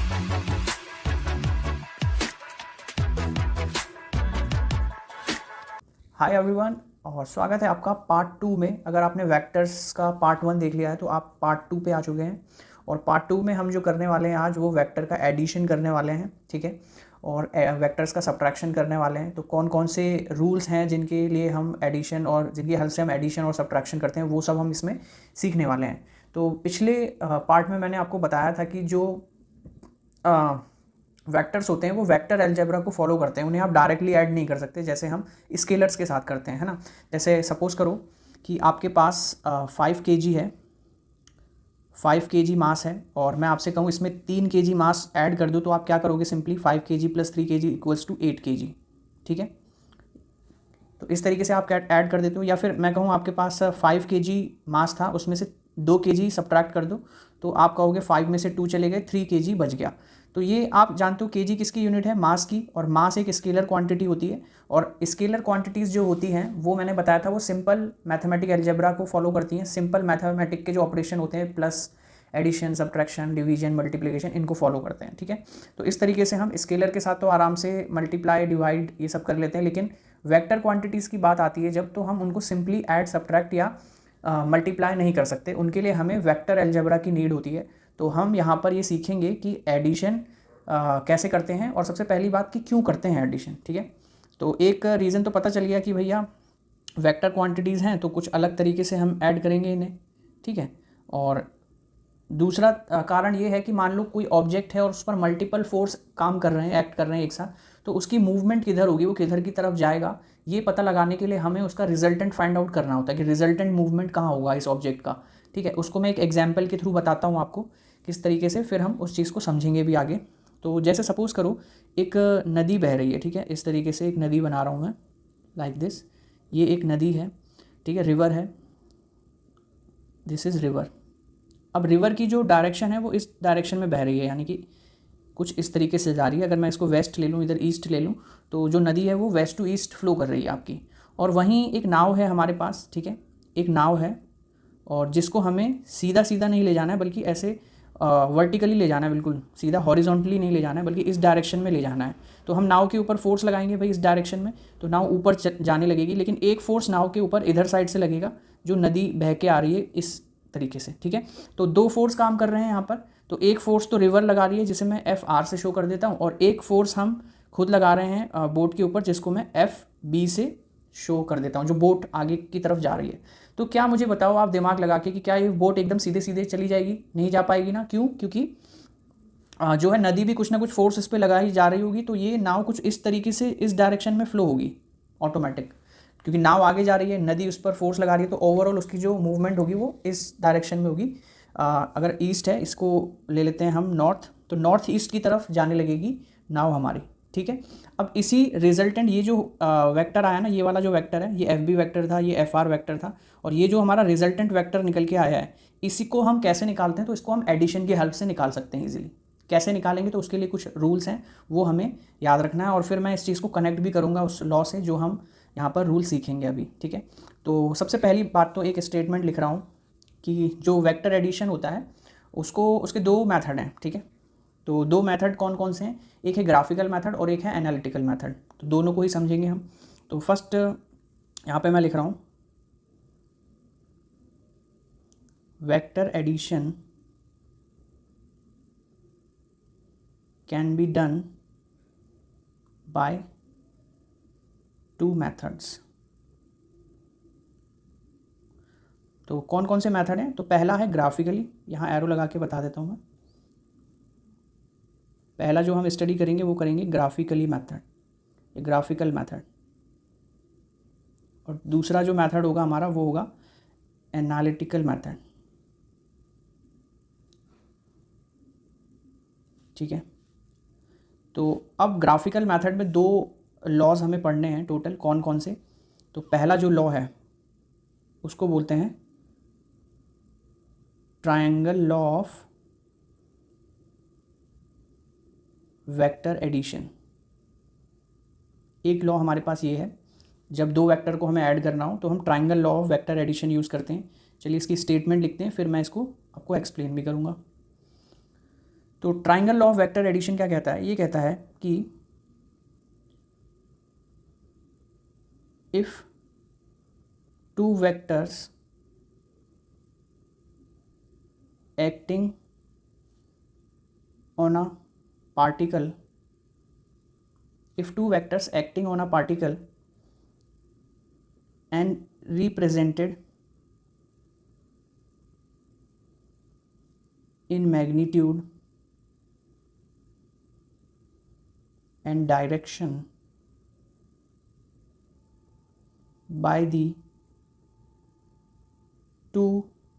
Hi everyone और स्वागत है आपका पार्ट 2 में। अगर आपने वेक्टर्स का पार्ट 1 देख लिया है तो आप पार्ट 2 पे आ चुके हैं। और पार्ट 2 में हम जो करने वाले हैं आज वो वेक्टर का एडिशन करने वाले हैं, ठीक है, और वेक्टर्स का सब्ट्रैक्शन करने वाले हैं। तो कौन कौन से रूल्स हैं जिनके लिए हम एडिशन और जिनकी हेल्प से हम एडिशन और सब्ट्रैक्शन करते हैं वो सब हम इसमें सीखने वाले हैं। तो पिछले पार्ट में मैंने आपको बताया था कि जो वेक्टर्स होते हैं वो वेक्टर अलजेब्रा को फॉलो करते हैं, उन्हें आप डायरेक्टली ऐड नहीं कर सकते जैसे हम स्केलर्स के साथ करते हैं, है ना। जैसे सपोज़ करो कि आपके पास 5 kg है, 5 kg मास है और मैं आपसे कहूँ इसमें 3 kg मास ऐड कर दूँ तो आप क्या करोगे, सिंपली 5 kg + 3 kg = 8 kg, ठीक है। तो इस तरीके से आप ऐड कर देते हो। या फिर मैं कहूँ आपके पास 5 kg मास था, उसमें से 2 kg सब्ट्रैक्ट कर दो तो आप कहोगे 5 में से 2 चले गए, 3 kg बच गया। तो ये आप जानते हो kg किसकी यूनिट है, मास की, और मास एक स्केलर क्वांटिटी होती है। और स्केलर क्वांटिटीज़ जो होती हैं वो मैंने बताया था वो सिंपल मैथमेटिक अलजेब्रा को फॉलो करती हैं। सिंपल मैथमेटिक के जो ऑपरेशन होते हैं, plus, addition, subtraction, division, multiplication, इनको फॉलो करते हैं, ठीक है। तो इस तरीके से हम स्केलर के साथ तो आराम से मल्टीप्लाई, डिवाइड ये सब कर लेते हैं, लेकिन वेक्टर क्वांटिटीज़ की बात आती है जब तो हम उनको सिंपली ऐड, सब्ट्रैक्ट या मल्टीप्लाई नहीं कर सकते, उनके लिए हमें वेक्टर अलजेब्रा की नीड होती है। तो हम यहाँ पर ये सीखेंगे कि एडिशन कैसे करते हैं और सबसे पहली बात कि क्यों करते हैं एडिशन, ठीक है। तो एक रीज़न तो पता चल गया कि भैया वेक्टर क्वांटिटीज़ हैं तो कुछ अलग तरीके से हम ऐड करेंगे इन्हें, ठीक है। और दूसरा कारण ये है कि मान लो कोई ऑब्जेक्ट है और उस पर मल्टीपल फोर्स काम कर रहे हैं, एक्ट कर रहे हैं एक साथ, तो उसकी मूवमेंट किधर होगी, वो किधर की तरफ जाएगा, ये पता लगाने के लिए हमें उसका रिजल्टेंट फाइंड आउट करना होता है कि रिजल्टेंट मूवमेंट कहाँ होगा इस ऑब्जेक्ट का, ठीक है। उसको मैं एक एग्जाम्पल के थ्रू बताता हूँ आपको किस तरीके से, फिर हम उस चीज़ को समझेंगे भी आगे। तो जैसे सपोज़ करो एक नदी बह रही है, ठीक है, इस तरीके से एक नदी बना रहा हूँ मैं, लाइक दिस। ये एक नदी है, ठीक है, रिवर है, दिस इज़ रिवर। अब रिवर की जो डायरेक्शन है वो इस डायरेक्शन में बह रही है, यानी कि कुछ इस तरीके से जा रही है। अगर मैं इसको वेस्ट ले लूँ, इधर ईस्ट ले लूँ, तो जो नदी है वो वेस्ट टू ईस्ट फ्लो कर रही है आपकी। और वहीं एक नाव है हमारे पास, ठीक है, एक नाव है, और जिसको हमें सीधा सीधा नहीं ले जाना है बल्कि ऐसे वर्टिकली ले जाना है, बिल्कुल सीधा हॉरिजॉन्टली नहीं ले जाना है बल्कि इस डायरेक्शन में ले जाना है। तो हम नाव के ऊपर फोर्स लगाएंगे भाई इस डायरेक्शन में, तो नाव ऊपर जाने लगेगी, लेकिन एक फोर्स नाव के ऊपर इधर साइड से लगेगा जो नदी बह के आ रही है इस तरीके से, ठीक है। तो 2 फोर्स काम कर रहे हैं यहाँ पर। तो एक फोर्स तो रिवर लगा रही है जिसे मैं FR से शो कर देता हूँ, और एक फोर्स हम खुद लगा रहे हैं बोट के ऊपर जिसको मैं FB से शो कर देता हूँ, जो बोट आगे की तरफ जा रही है। तो क्या मुझे बताओ आप दिमाग लगा के कि क्या ये बोट एकदम सीधे सीधे चली जाएगी, नहीं जा पाएगी ना। क्यों? क्योंकि जो है नदी भी कुछ ना कुछ फोर्स इस पर लगाई जा रही होगी, तो ये नाव कुछ इस तरीके से इस डायरेक्शन में फ्लो होगी ऑटोमेटिक, क्योंकि नाव आगे जा रही है, नदी उस पर फोर्स लगा रही है, तो ओवरऑल उसकी जो मूवमेंट होगी वो इस डायरेक्शन में होगी। अगर ईस्ट है, इसको ले लेते हैं हम नॉर्थ, तो नॉर्थ ईस्ट की तरफ जाने लगेगी नाव हमारी, ठीक है। अब इसी रिजल्टेंट ये जो वेक्टर आया ना, ये वाला जो वेक्टर है ये FB वेक्टर था, ये FR वेक्टर था, और ये जो हमारा रिजल्टेंट वेक्टर निकल के आया है इसी को हम कैसे निकालते हैं, तो इसको हम एडिशन की हेल्प से निकाल सकते हैं ईजिली। कैसे निकालेंगे, तो उसके लिए कुछ रूल्स हैं वो हमें याद रखना है, और फिर मैं इस चीज़ को कनेक्ट भी करूँगा उस लॉ से जो हम यहाँ पर रूल सीखेंगे अभी, ठीक है। तो सबसे पहली बात तो एक स्टेटमेंट लिख रहा हूँ कि जो वेक्टर एडिशन होता है उसको, उसके 2 मेथड हैं, ठीक है। तो 2 मेथड कौन कौन से हैं, एक है ग्राफिकल मेथड और एक है एनालिटिकल मेथड, तो दोनों को ही समझेंगे हम। तो फर्स्ट यहाँ पे मैं लिख रहा हूँ vector addition can be done by 2 methods. तो कौन कौन से मेथड हैं, तो पहला है ग्राफिकली, यहाँ एरो लगा के बता देता हूँ मैं। पहला जो हम स्टडी करेंगे वो करेंगे ग्राफिकली मेथड, ये ग्राफिकल मेथड। और दूसरा जो मेथड होगा हमारा वो होगा एनालिटिकल मेथड, ठीक है। तो अब ग्राफिकल मेथड में 2 लॉज हमें पढ़ने हैं टोटल, कौन कौन से। तो पहला जो लॉ है उसको बोलते हैं triangle law of vector addition. एक लॉ हमारे पास ये है, जब 2 वेक्टर को हमें ऐड करना हो तो हम triangle law of vector addition use करते हैं। चलिए इसकी स्टेटमेंट लिखते हैं, फिर मैं इसको आपको एक्सप्लेन भी करूँगा। तो triangle law of vector addition क्या कहता है, ये कहता है कि if two vectors acting on a particle, if two vectors acting on a particle and represented in magnitude and direction by the two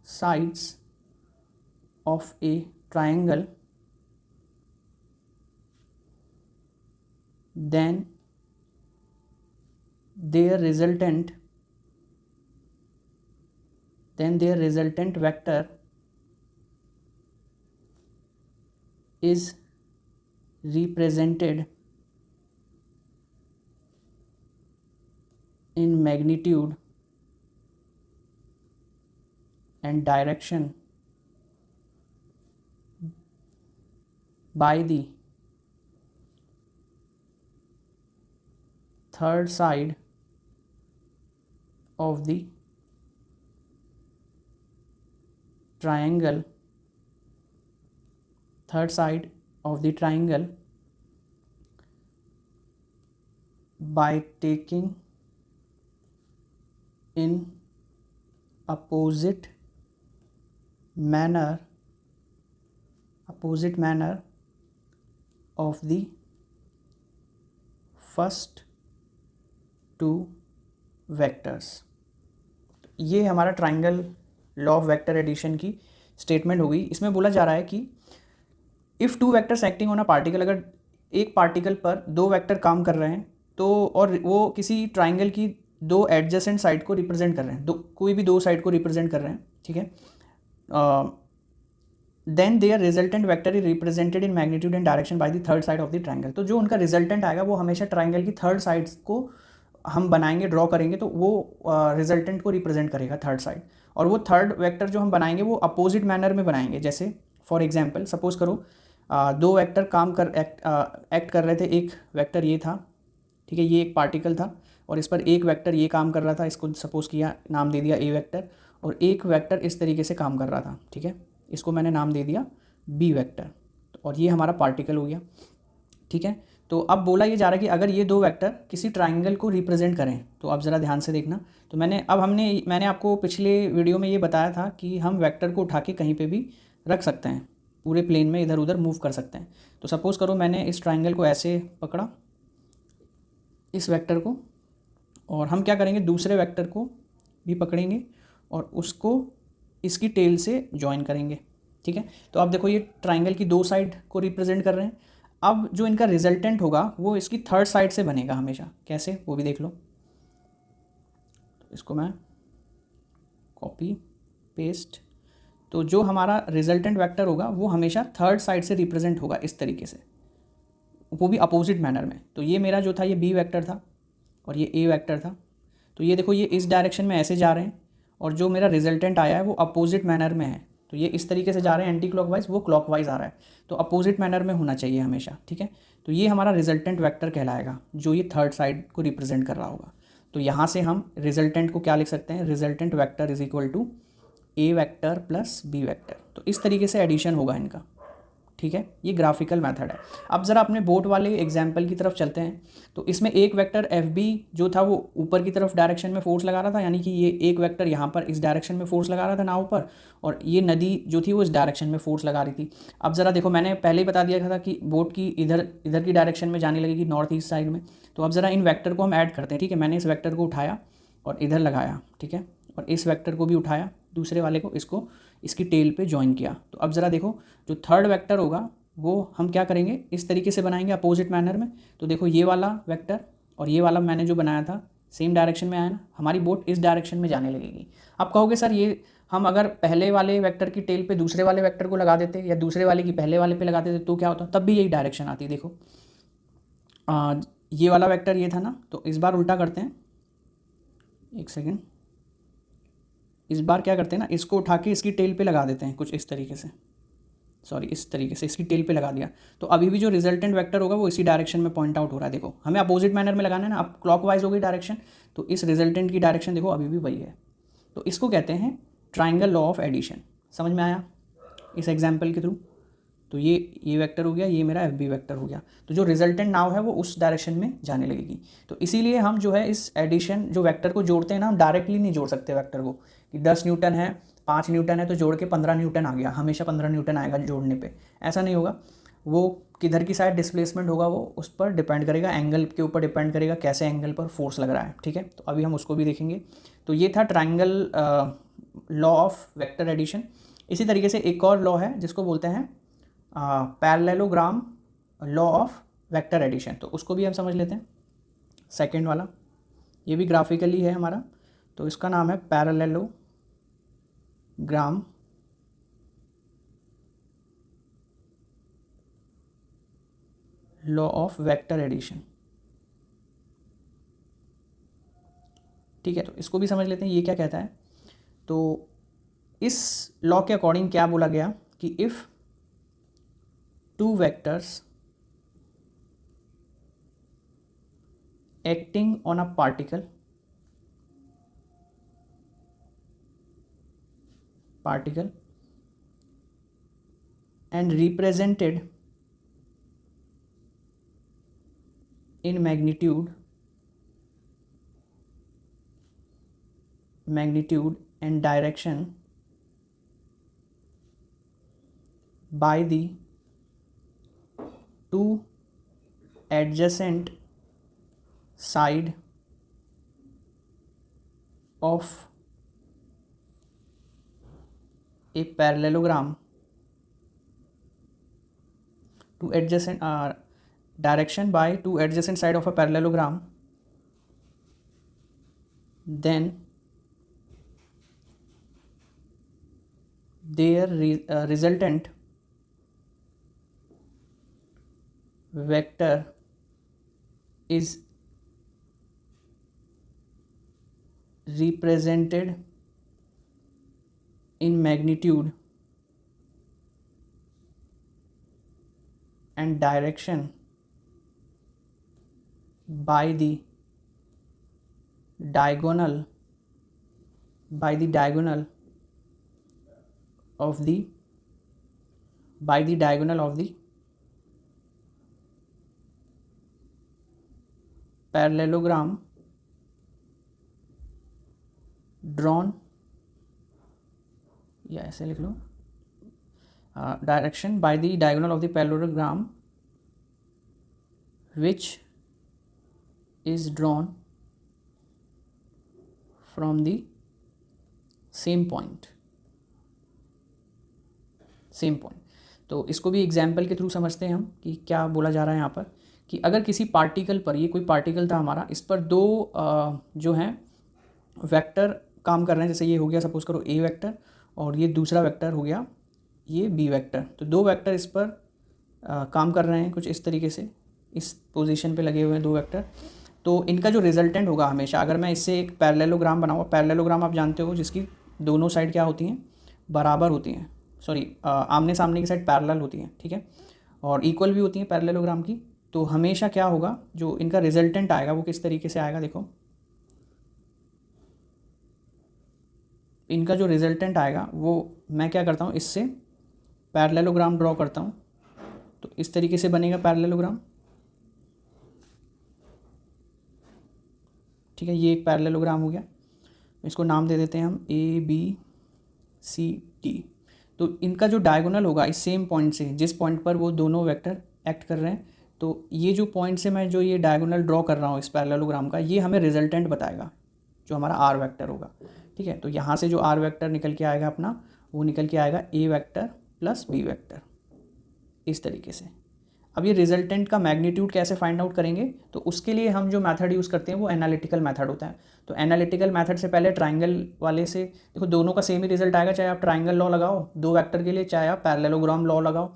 sides of a triangle, then their resultant vector is represented in magnitude and direction by the third side of the triangle, by taking in opposite manner of the first two vectors. ये हमारा triangle law of vector addition की statement हो गई। इसमें बोला जा रहा है कि if two vectors acting on a particle, अगर एक पार्टिकल पर दो वेक्टर काम कर रहे हैं तो, और वो किसी ट्राइंगल की दो एडजेसेंट साइड को रिप्रेजेंट कर रहे हैं, कोई भी दो साइड को रिप्रेजेंट कर रहे हैं, ठीक है, then their resultant vector is represented in magnitude and direction by the third side of the triangle. तो जो उनका रिजल्टेंट आएगा वो हमेशा ट्राइंगल की थर्ड साइड को हम बनाएंगे, ड्रॉ करेंगे, तो वो रिजल्टेंट को रिप्रेजेंट करेगा थर्ड साइड। और वो थर्ड वेक्टर जो हम बनाएंगे वो अपोजिट मैनर में बनाएंगे। जैसे फॉर एग्जांपल सपोज करो दो वेक्टर एक्ट कर रहे थे। एक वेक्टर ये था, ठीक है, ये एक पार्टिकल था और इस पर एक वेक्टर ये काम कर रहा था, इसको सपोज किया, नाम दे दिया ए वेक्टर, और एक वेक्टर इस तरीके से काम कर रहा था, ठीक है, इसको मैंने नाम दे दिया बी वेक्टर, और ये हमारा पार्टिकल हो गया, ठीक है। तो अब बोला ये जा रहा है कि अगर ये दो वेक्टर किसी ट्राइंगल को रिप्रेजेंट करें, तो आप ज़रा ध्यान से देखना। तो मैंने आपको पिछले वीडियो में ये बताया था कि हम वेक्टर को उठा के कहीं पे भी रख सकते हैं, पूरे प्लेन में इधर उधर मूव कर सकते हैं। तो सपोज़ करो मैंने इस ट्राइंगल को ऐसे पकड़ा, इस वेक्टर को, और हम क्या करेंगे, दूसरे वेक्टर को भी पकड़ेंगे और उसको इसकी टेल से जॉइन करेंगे, ठीक है। तो अब देखो ये ट्राइंगल की दो साइड को रिप्रेजेंट कर रहे हैं। अब जो इनका रिजल्टेंट होगा वो इसकी थर्ड साइड से बनेगा हमेशा। कैसे, वो भी देख लो। तो इसको मैं कॉपी पेस्ट, तो जो हमारा रिजल्टेंट वेक्टर होगा वो हमेशा थर्ड साइड से रिप्रेजेंट होगा इस तरीके से, वो भी अपोजिट मैनर में। तो ये मेरा जो था ये बी वेक्टर था और ये ए वेक्टर था। तो ये देखो ये इस डायरेक्शन में ऐसे जा रहे हैं और जो मेरा रिजल्टेंट आया है वो अपोजिट मैनर में है। तो ये इस तरीके से जा रहे हैं एंटी क्लॉकवाइज, वो क्लॉकवाइज आ रहा है, तो अपोजिट मैनर में होना चाहिए हमेशा, ठीक है। तो ये हमारा रिजल्टेंट वेक्टर कहलाएगा जो ये थर्ड साइड को रिप्रेजेंट कर रहा होगा। तो यहाँ से हम रिजल्टेंट को क्या लिख सकते हैं, resultant vector is equal to A vector plus B vector. तो इस तरीके से एडिशन होगा इनका, ठीक है। ये ग्राफिकल मेथड है। अब ज़रा अपने बोट वाले एग्जाम्पल की तरफ चलते हैं। तो इसमें एक वेक्टर एफ बी जो था वो ऊपर की तरफ डायरेक्शन में फोर्स लगा रहा था, यानी कि ये एक वेक्टर यहाँ पर इस डायरेक्शन में फोर्स लगा रहा था नाव पर, और ये नदी जो थी वो इस डायरेक्शन में फोर्स लगा रही थी। अब ज़रा देखो, मैंने पहले ही बता दिया था कि बोट की इधर की डायरेक्शन में जाने लगेगी, नॉर्थ ईस्ट साइड में। तो अब ज़रा इन वेक्टर को हम ऐड करते हैं, ठीक है। मैंने इस वेक्टर को उठाया और इधर लगाया, ठीक है, और इस वेक्टर को भी उठाया, दूसरे वाले को, इसको इसकी टेल पे ज्वाइन किया। तो अब ज़रा देखो, जो थर्ड वेक्टर होगा वो हम क्या करेंगे, इस तरीके से बनाएंगे अपोजिट मैनर में। तो देखो ये वाला वेक्टर और ये वाला मैंने जो बनाया था सेम डायरेक्शन में आया ना, हमारी बोट इस डायरेक्शन में जाने लगेगी। अब कहोगे सर ये हम अगर पहले वाले वेक्टर की टेल पे दूसरे वाले वेक्टर को लगा देते या दूसरे वाले की पहले वाले पे लगा देते तो क्या होता, तब भी यही डायरेक्शन आती। देखो ये वाला वेक्टर ये था ना, तो इस बार उल्टा करते हैं, एक सेकेंड, इस बार क्या करते हैं ना, इसको उठा के इसकी टेल पे लगा देते हैं कुछ इस तरीके से, सॉरी इस तरीके से इसकी टेल पे लगा दिया, तो अभी भी जो रिजल्टेंट वेक्टर होगा वो इसी डायरेक्शन में पॉइंट आउट हो रहा है। देखो हमें अपोजिट मैनर में लगाना है ना, अब क्लॉकवाइज हो गई डायरेक्शन, तो इस रिजल्टेंट की डायरेक्शन देखो अभी भी वही है। तो इसको कहते हैं ट्राइंगल लॉ ऑफ एडिशन। समझ में आया इस एग्जाम्पल के थ्रू? तो ये वेक्टर हो गया, ये मेरा एफ बी वेक्टर हो गया, तो जो रिजल्टेंट नाव है वो उस डायरेक्शन में जाने लगेगी। तो इसीलिए हम जो है इस एडिशन जो वेक्टर को जोड़ते हैं ना, हम डायरेक्टली नहीं जोड़ सकते वेक्टर को कि 10 न्यूटन है 5 न्यूटन है तो जोड़ के 15 न्यूटन आ गया, हमेशा 15 न्यूटन आएगा जोड़ने पे, ऐसा नहीं होगा। वो किधर की साइड डिस्प्लेसमेंट होगा वो उस पर डिपेंड करेगा, एंगल के ऊपर डिपेंड करेगा कैसे एंगल पर फोर्स लग रहा है। ठीक है, तो अभी हम उसको भी देखेंगे। तो ये था triangle law of vector addition. इसी तरीके से एक और लॉ है जिसको बोलते हैं parallelogram law of vector addition, तो उसको भी हम समझ लेते हैं। सेकंड वाला ये भी ग्राफिकली है हमारा, तो इसका नाम है parallelogram law of vector addition. ठीक है, तो इसको भी समझ लेते हैं ये क्या कहता है। तो इस लॉ के अकॉर्डिंग क्या बोला गया कि if two vectors acting on a particle and represented in magnitude and direction by the two adjacent side of a parallelogram, two adjacent direction by two adjacent side of a parallelogram, then their resultant vector is represented in magnitude and direction by the diagonal of the parallelogram drawn, या ऐसे लिख लो, direction by the diagonal of the parallelogram which is drawn from the same point। तो इसको भी example के through समझते हैं हम कि क्या बोला जा रहा है यहाँ पर, कि अगर किसी पार्टिकल पर, ये कोई पार्टिकल था हमारा, इस पर दो जो हैं वेक्टर काम कर रहे हैं, जैसे ये हो गया सपोज करो ए वेक्टर और ये दूसरा वेक्टर हो गया ये बी वेक्टर, तो दो वेक्टर इस पर काम कर रहे हैं कुछ इस तरीके से, इस पोजीशन पे लगे हुए हैं दो वेक्टर। तो इनका जो रिजल्टेंट होगा हमेशा, अगर मैं इससे एक पैरेललोग्राम बनाऊँगा, पैरेललोग्राम आप जानते हो जिसकी दोनों साइड क्या होती हैं, बराबर होती हैं, सॉरी आमने सामने की साइड पैरेलल होती हैं, ठीक है, और इक्वल भी होती हैं पैरेललोग्राम की। तो हमेशा क्या होगा, जो इनका रिजल्टेंट आएगा वो किस तरीके से आएगा, देखो इनका जो रिजल्टेंट आएगा वो मैं क्या करता हूँ, इससे पैरेललोग्राम ड्रॉ करता हूँ, तो इस तरीके से बनेगा पैरेललोग्राम। ठीक है, ये एक पैरेललोग्राम हो गया, इसको नाम दे देते हैं हम ABCD। तो इनका जो डायगोनल होगा इस सेम पॉइंट से, जिस पॉइंट पर वो दोनों वेक्टर एक्ट कर रहे हैं, तो ये जो पॉइंट से मैं जो ये डायगोनल ड्रॉ कर रहा हूँ इस पैरेललोग्राम का, ये हमें रिजल्टेंट बताएगा जो हमारा आर वेक्टर होगा। ठीक है, तो यहाँ से जो आर वेक्टर निकल के आएगा अपना, वो निकल के आएगा ए वेक्टर प्लस बी वेक्टर, इस तरीके से। अब ये रिजल्टेंट का मैग्नीट्यूड कैसे फाइंड आउट करेंगे, तो उसके लिए हम जो मेथड यूज़ करते हैं वो एनालिटिकल मेथड होता है। तो एनालिटिकल मेथड से पहले ट्राइंगल वाले से देखो, दोनों का सेम ही रिजल्ट आएगा, चाहे आप ट्राइंगल लॉ लगाओ दो वेक्टर के लिए, चाहे आप पैरेललोग्राम लॉ लगाओ,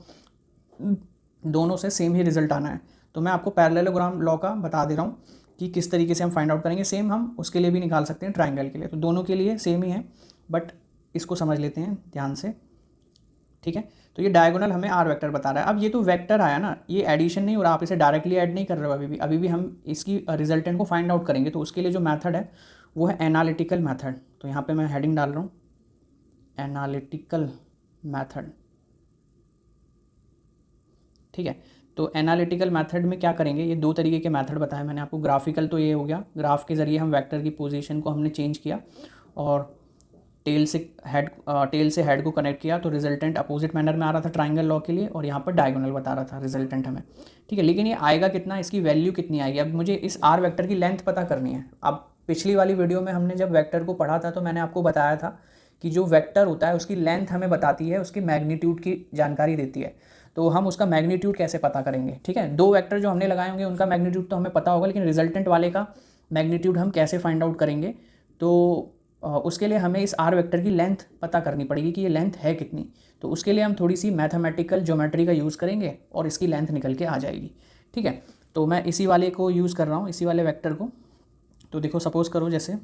दोनों से सेम ही रिजल्ट आना है। तो मैं आपको पैरेललोग्राम लॉ का बता दे रहा हूँ कि किस तरीके से हम फाइंड आउट करेंगे। सेम हम उसके लिए भी निकाल सकते हैं ट्राइंगल के लिए, तो दोनों के लिए सेम ही है, बट इसको समझ लेते हैं ध्यान से। ठीक है। तो ये डायगोनल हमें आर वेक्टर बता रहा है। अब ये तो वेक्टर आया ना, ये एडिशन नहीं हो रहा, आप इसे डायरेक्टली ऐड नहीं कर रहे हो अभी भी हम इसकी रिजल्टेंट को फाइंड आउट करेंगे। तो उसके लिए जो मैथड है वो है एनालिटिकल मैथड। तो यहाँ पे मैं हेडिंग डाल रहा हूँ एनालिटिकल मैथड, ठीक है। तो एनालिटिकल मेथड में क्या करेंगे, ये दो तरीके के मेथड बताए मैंने आपको। ग्राफिकल तो ये हो गया, ग्राफ के ज़रिए हम वेक्टर की पोजीशन को हमने चेंज किया और टेल से हेड को कनेक्ट किया, तो रिजल्टेंट अपोजिट मैनर में आ रहा था ट्राइंगल लॉ के लिए, और यहाँ पर डायगोनल बता रहा था रिजल्टेंट हमें, ठीक है। लेकिन ये आएगा कितना, इसकी वैल्यू कितनी आएगी। अब मुझे इस आर वेक्टर की लेंथ पता करनी है। अब पिछली वाली वीडियो में हमने जब वेक्टर को पढ़ा था तो मैंने आपको बताया था कि जो वेक्टर होता है उसकी लेंथ हमें बताती है, उसकी मैग्नीट्यूड की जानकारी देती है। तो हम उसका मैग्नीट्यूड कैसे पता करेंगे, ठीक है। दो वेक्टर जो हमने लगाए होंगे उनका मैग्नीट्यूड तो हमें पता होगा, लेकिन रिजल्टेंट वाले का मैग्नीट्यूड हम कैसे फाइंड आउट करेंगे। तो उसके लिए हमें इस आर वेक्टर की लेंथ पता करनी पड़ेगी कि ये लेंथ है कितनी। तो उसके लिए हम थोड़ी सी मैथमेटिकल ज्योमेट्री का यूज़ करेंगे और इसकी लेंथ निकल के आ जाएगी, ठीक है। तो मैं इसी वाले को यूज़ कर रहा हूँ, इसी वाले वेक्टर को। तो देखो सपोज़ करो जैसे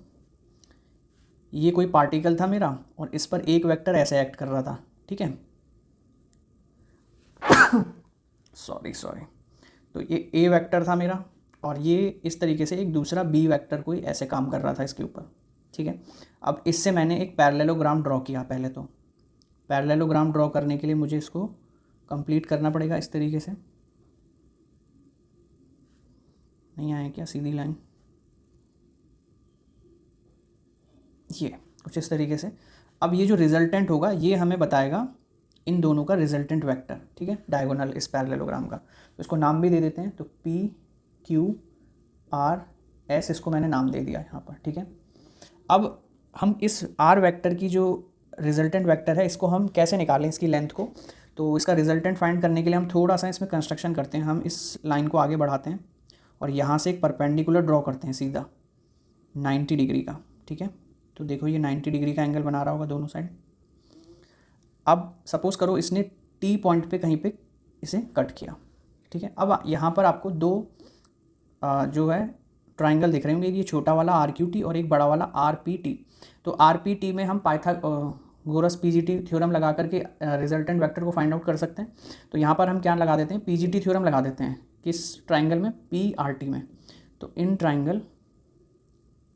ये कोई पार्टिकल था मेरा और इस पर एक वेक्टर ऐसे एक्ट कर रहा था, ठीक है। सॉरी तो ये ए वेक्टर था मेरा और ये इस तरीके से एक दूसरा बी वेक्टर कोई ऐसे काम कर रहा था इसके ऊपर, ठीक है। अब इससे मैंने एक पैरेललोग्राम ड्रॉ किया। पहले तो पैरेललोग्राम ड्रॉ करने के लिए मुझे इसको कंप्लीट करना पड़ेगा इस तरीके से। नहीं आए क्या सीधी लाइन, ये कुछ इस तरीके से। अब ये जो रिजल्टेंट होगा ये हमें बताएगा इन दोनों का रिजल्टेंट वेक्टर, ठीक है, डायगोनल इस पैरेललोग्राम का। तो इसको नाम भी दे देते हैं, तो पी क्यू आर एस, इसको मैंने नाम दे दिया यहाँ पर, ठीक है। अब हम इस आर वेक्टर की जो रिजल्टेंट वेक्टर है इसको हम कैसे निकालें, इसकी लेंथ को। तो इसका रिजल्टेंट फाइंड करने के लिए हम थोड़ा सा इसमें कंस्ट्रक्शन करते हैं। हम इस लाइन को आगे बढ़ाते हैं और यहाँ से एक परपेंडिकुलर ड्रॉ करते हैं सीधा 90 डिग्री का, ठीक है। तो देखो ये 90 डिग्री का एंगल बना रहा होगा दोनों साइड। अब सपोज़ करो इसने टी पॉइंट पे कहीं पे इसे कट किया, ठीक है। अब यहाँ पर आपको दो जो है ट्राइंगल दिख रहे होंगे, ये छोटा वाला आर क्यू टी और एक बड़ा वाला आर पी टी। तो आर पी टी में हम Pythagoras P G T theorem लगा करके रिजल्टेंट वेक्टर को फाइंड आउट कर सकते हैं। तो यहाँ पर हम क्या लगा देते हैं, पी जी टी थ्योरम लगा देते हैं किस ट्राइंगल में, पी आर टी में। तो in triangle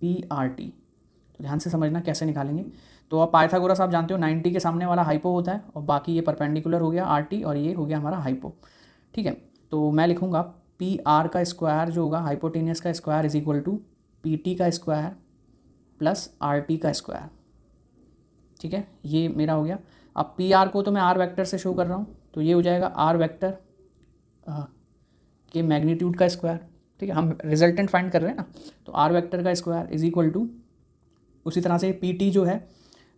P R T, तो ध्यान से समझना कैसे निकालेंगे। तो अब पाइथागोरस आप जानते हो 90 के सामने वाला हाइपो होता है और बाकी ये परपेंडिकुलर हो गया आर टी और ये हो गया हमारा हाइपो, ठीक है। तो मैं लिखूँगा पी आर का स्क्वायर जो होगा हाइपोटेनियस का square is equal to P T का स्क्वायर प्लस आर टी का स्क्वायर, ठीक है। ये मेरा हो गया। अब पी आर को तो मैं आर वेक्टर से शो कर रहा हूँ, तो ये हो जाएगा आर वेक्टर के मैग्नीट्यूड का स्क्वायर, ठीक है। हम रिजल्टेंट फाइंड कर रहे हैं ना, तो आर वेक्टर का स्क्वायर इज इक्वल टू, उसी तरह से पी टी जो है,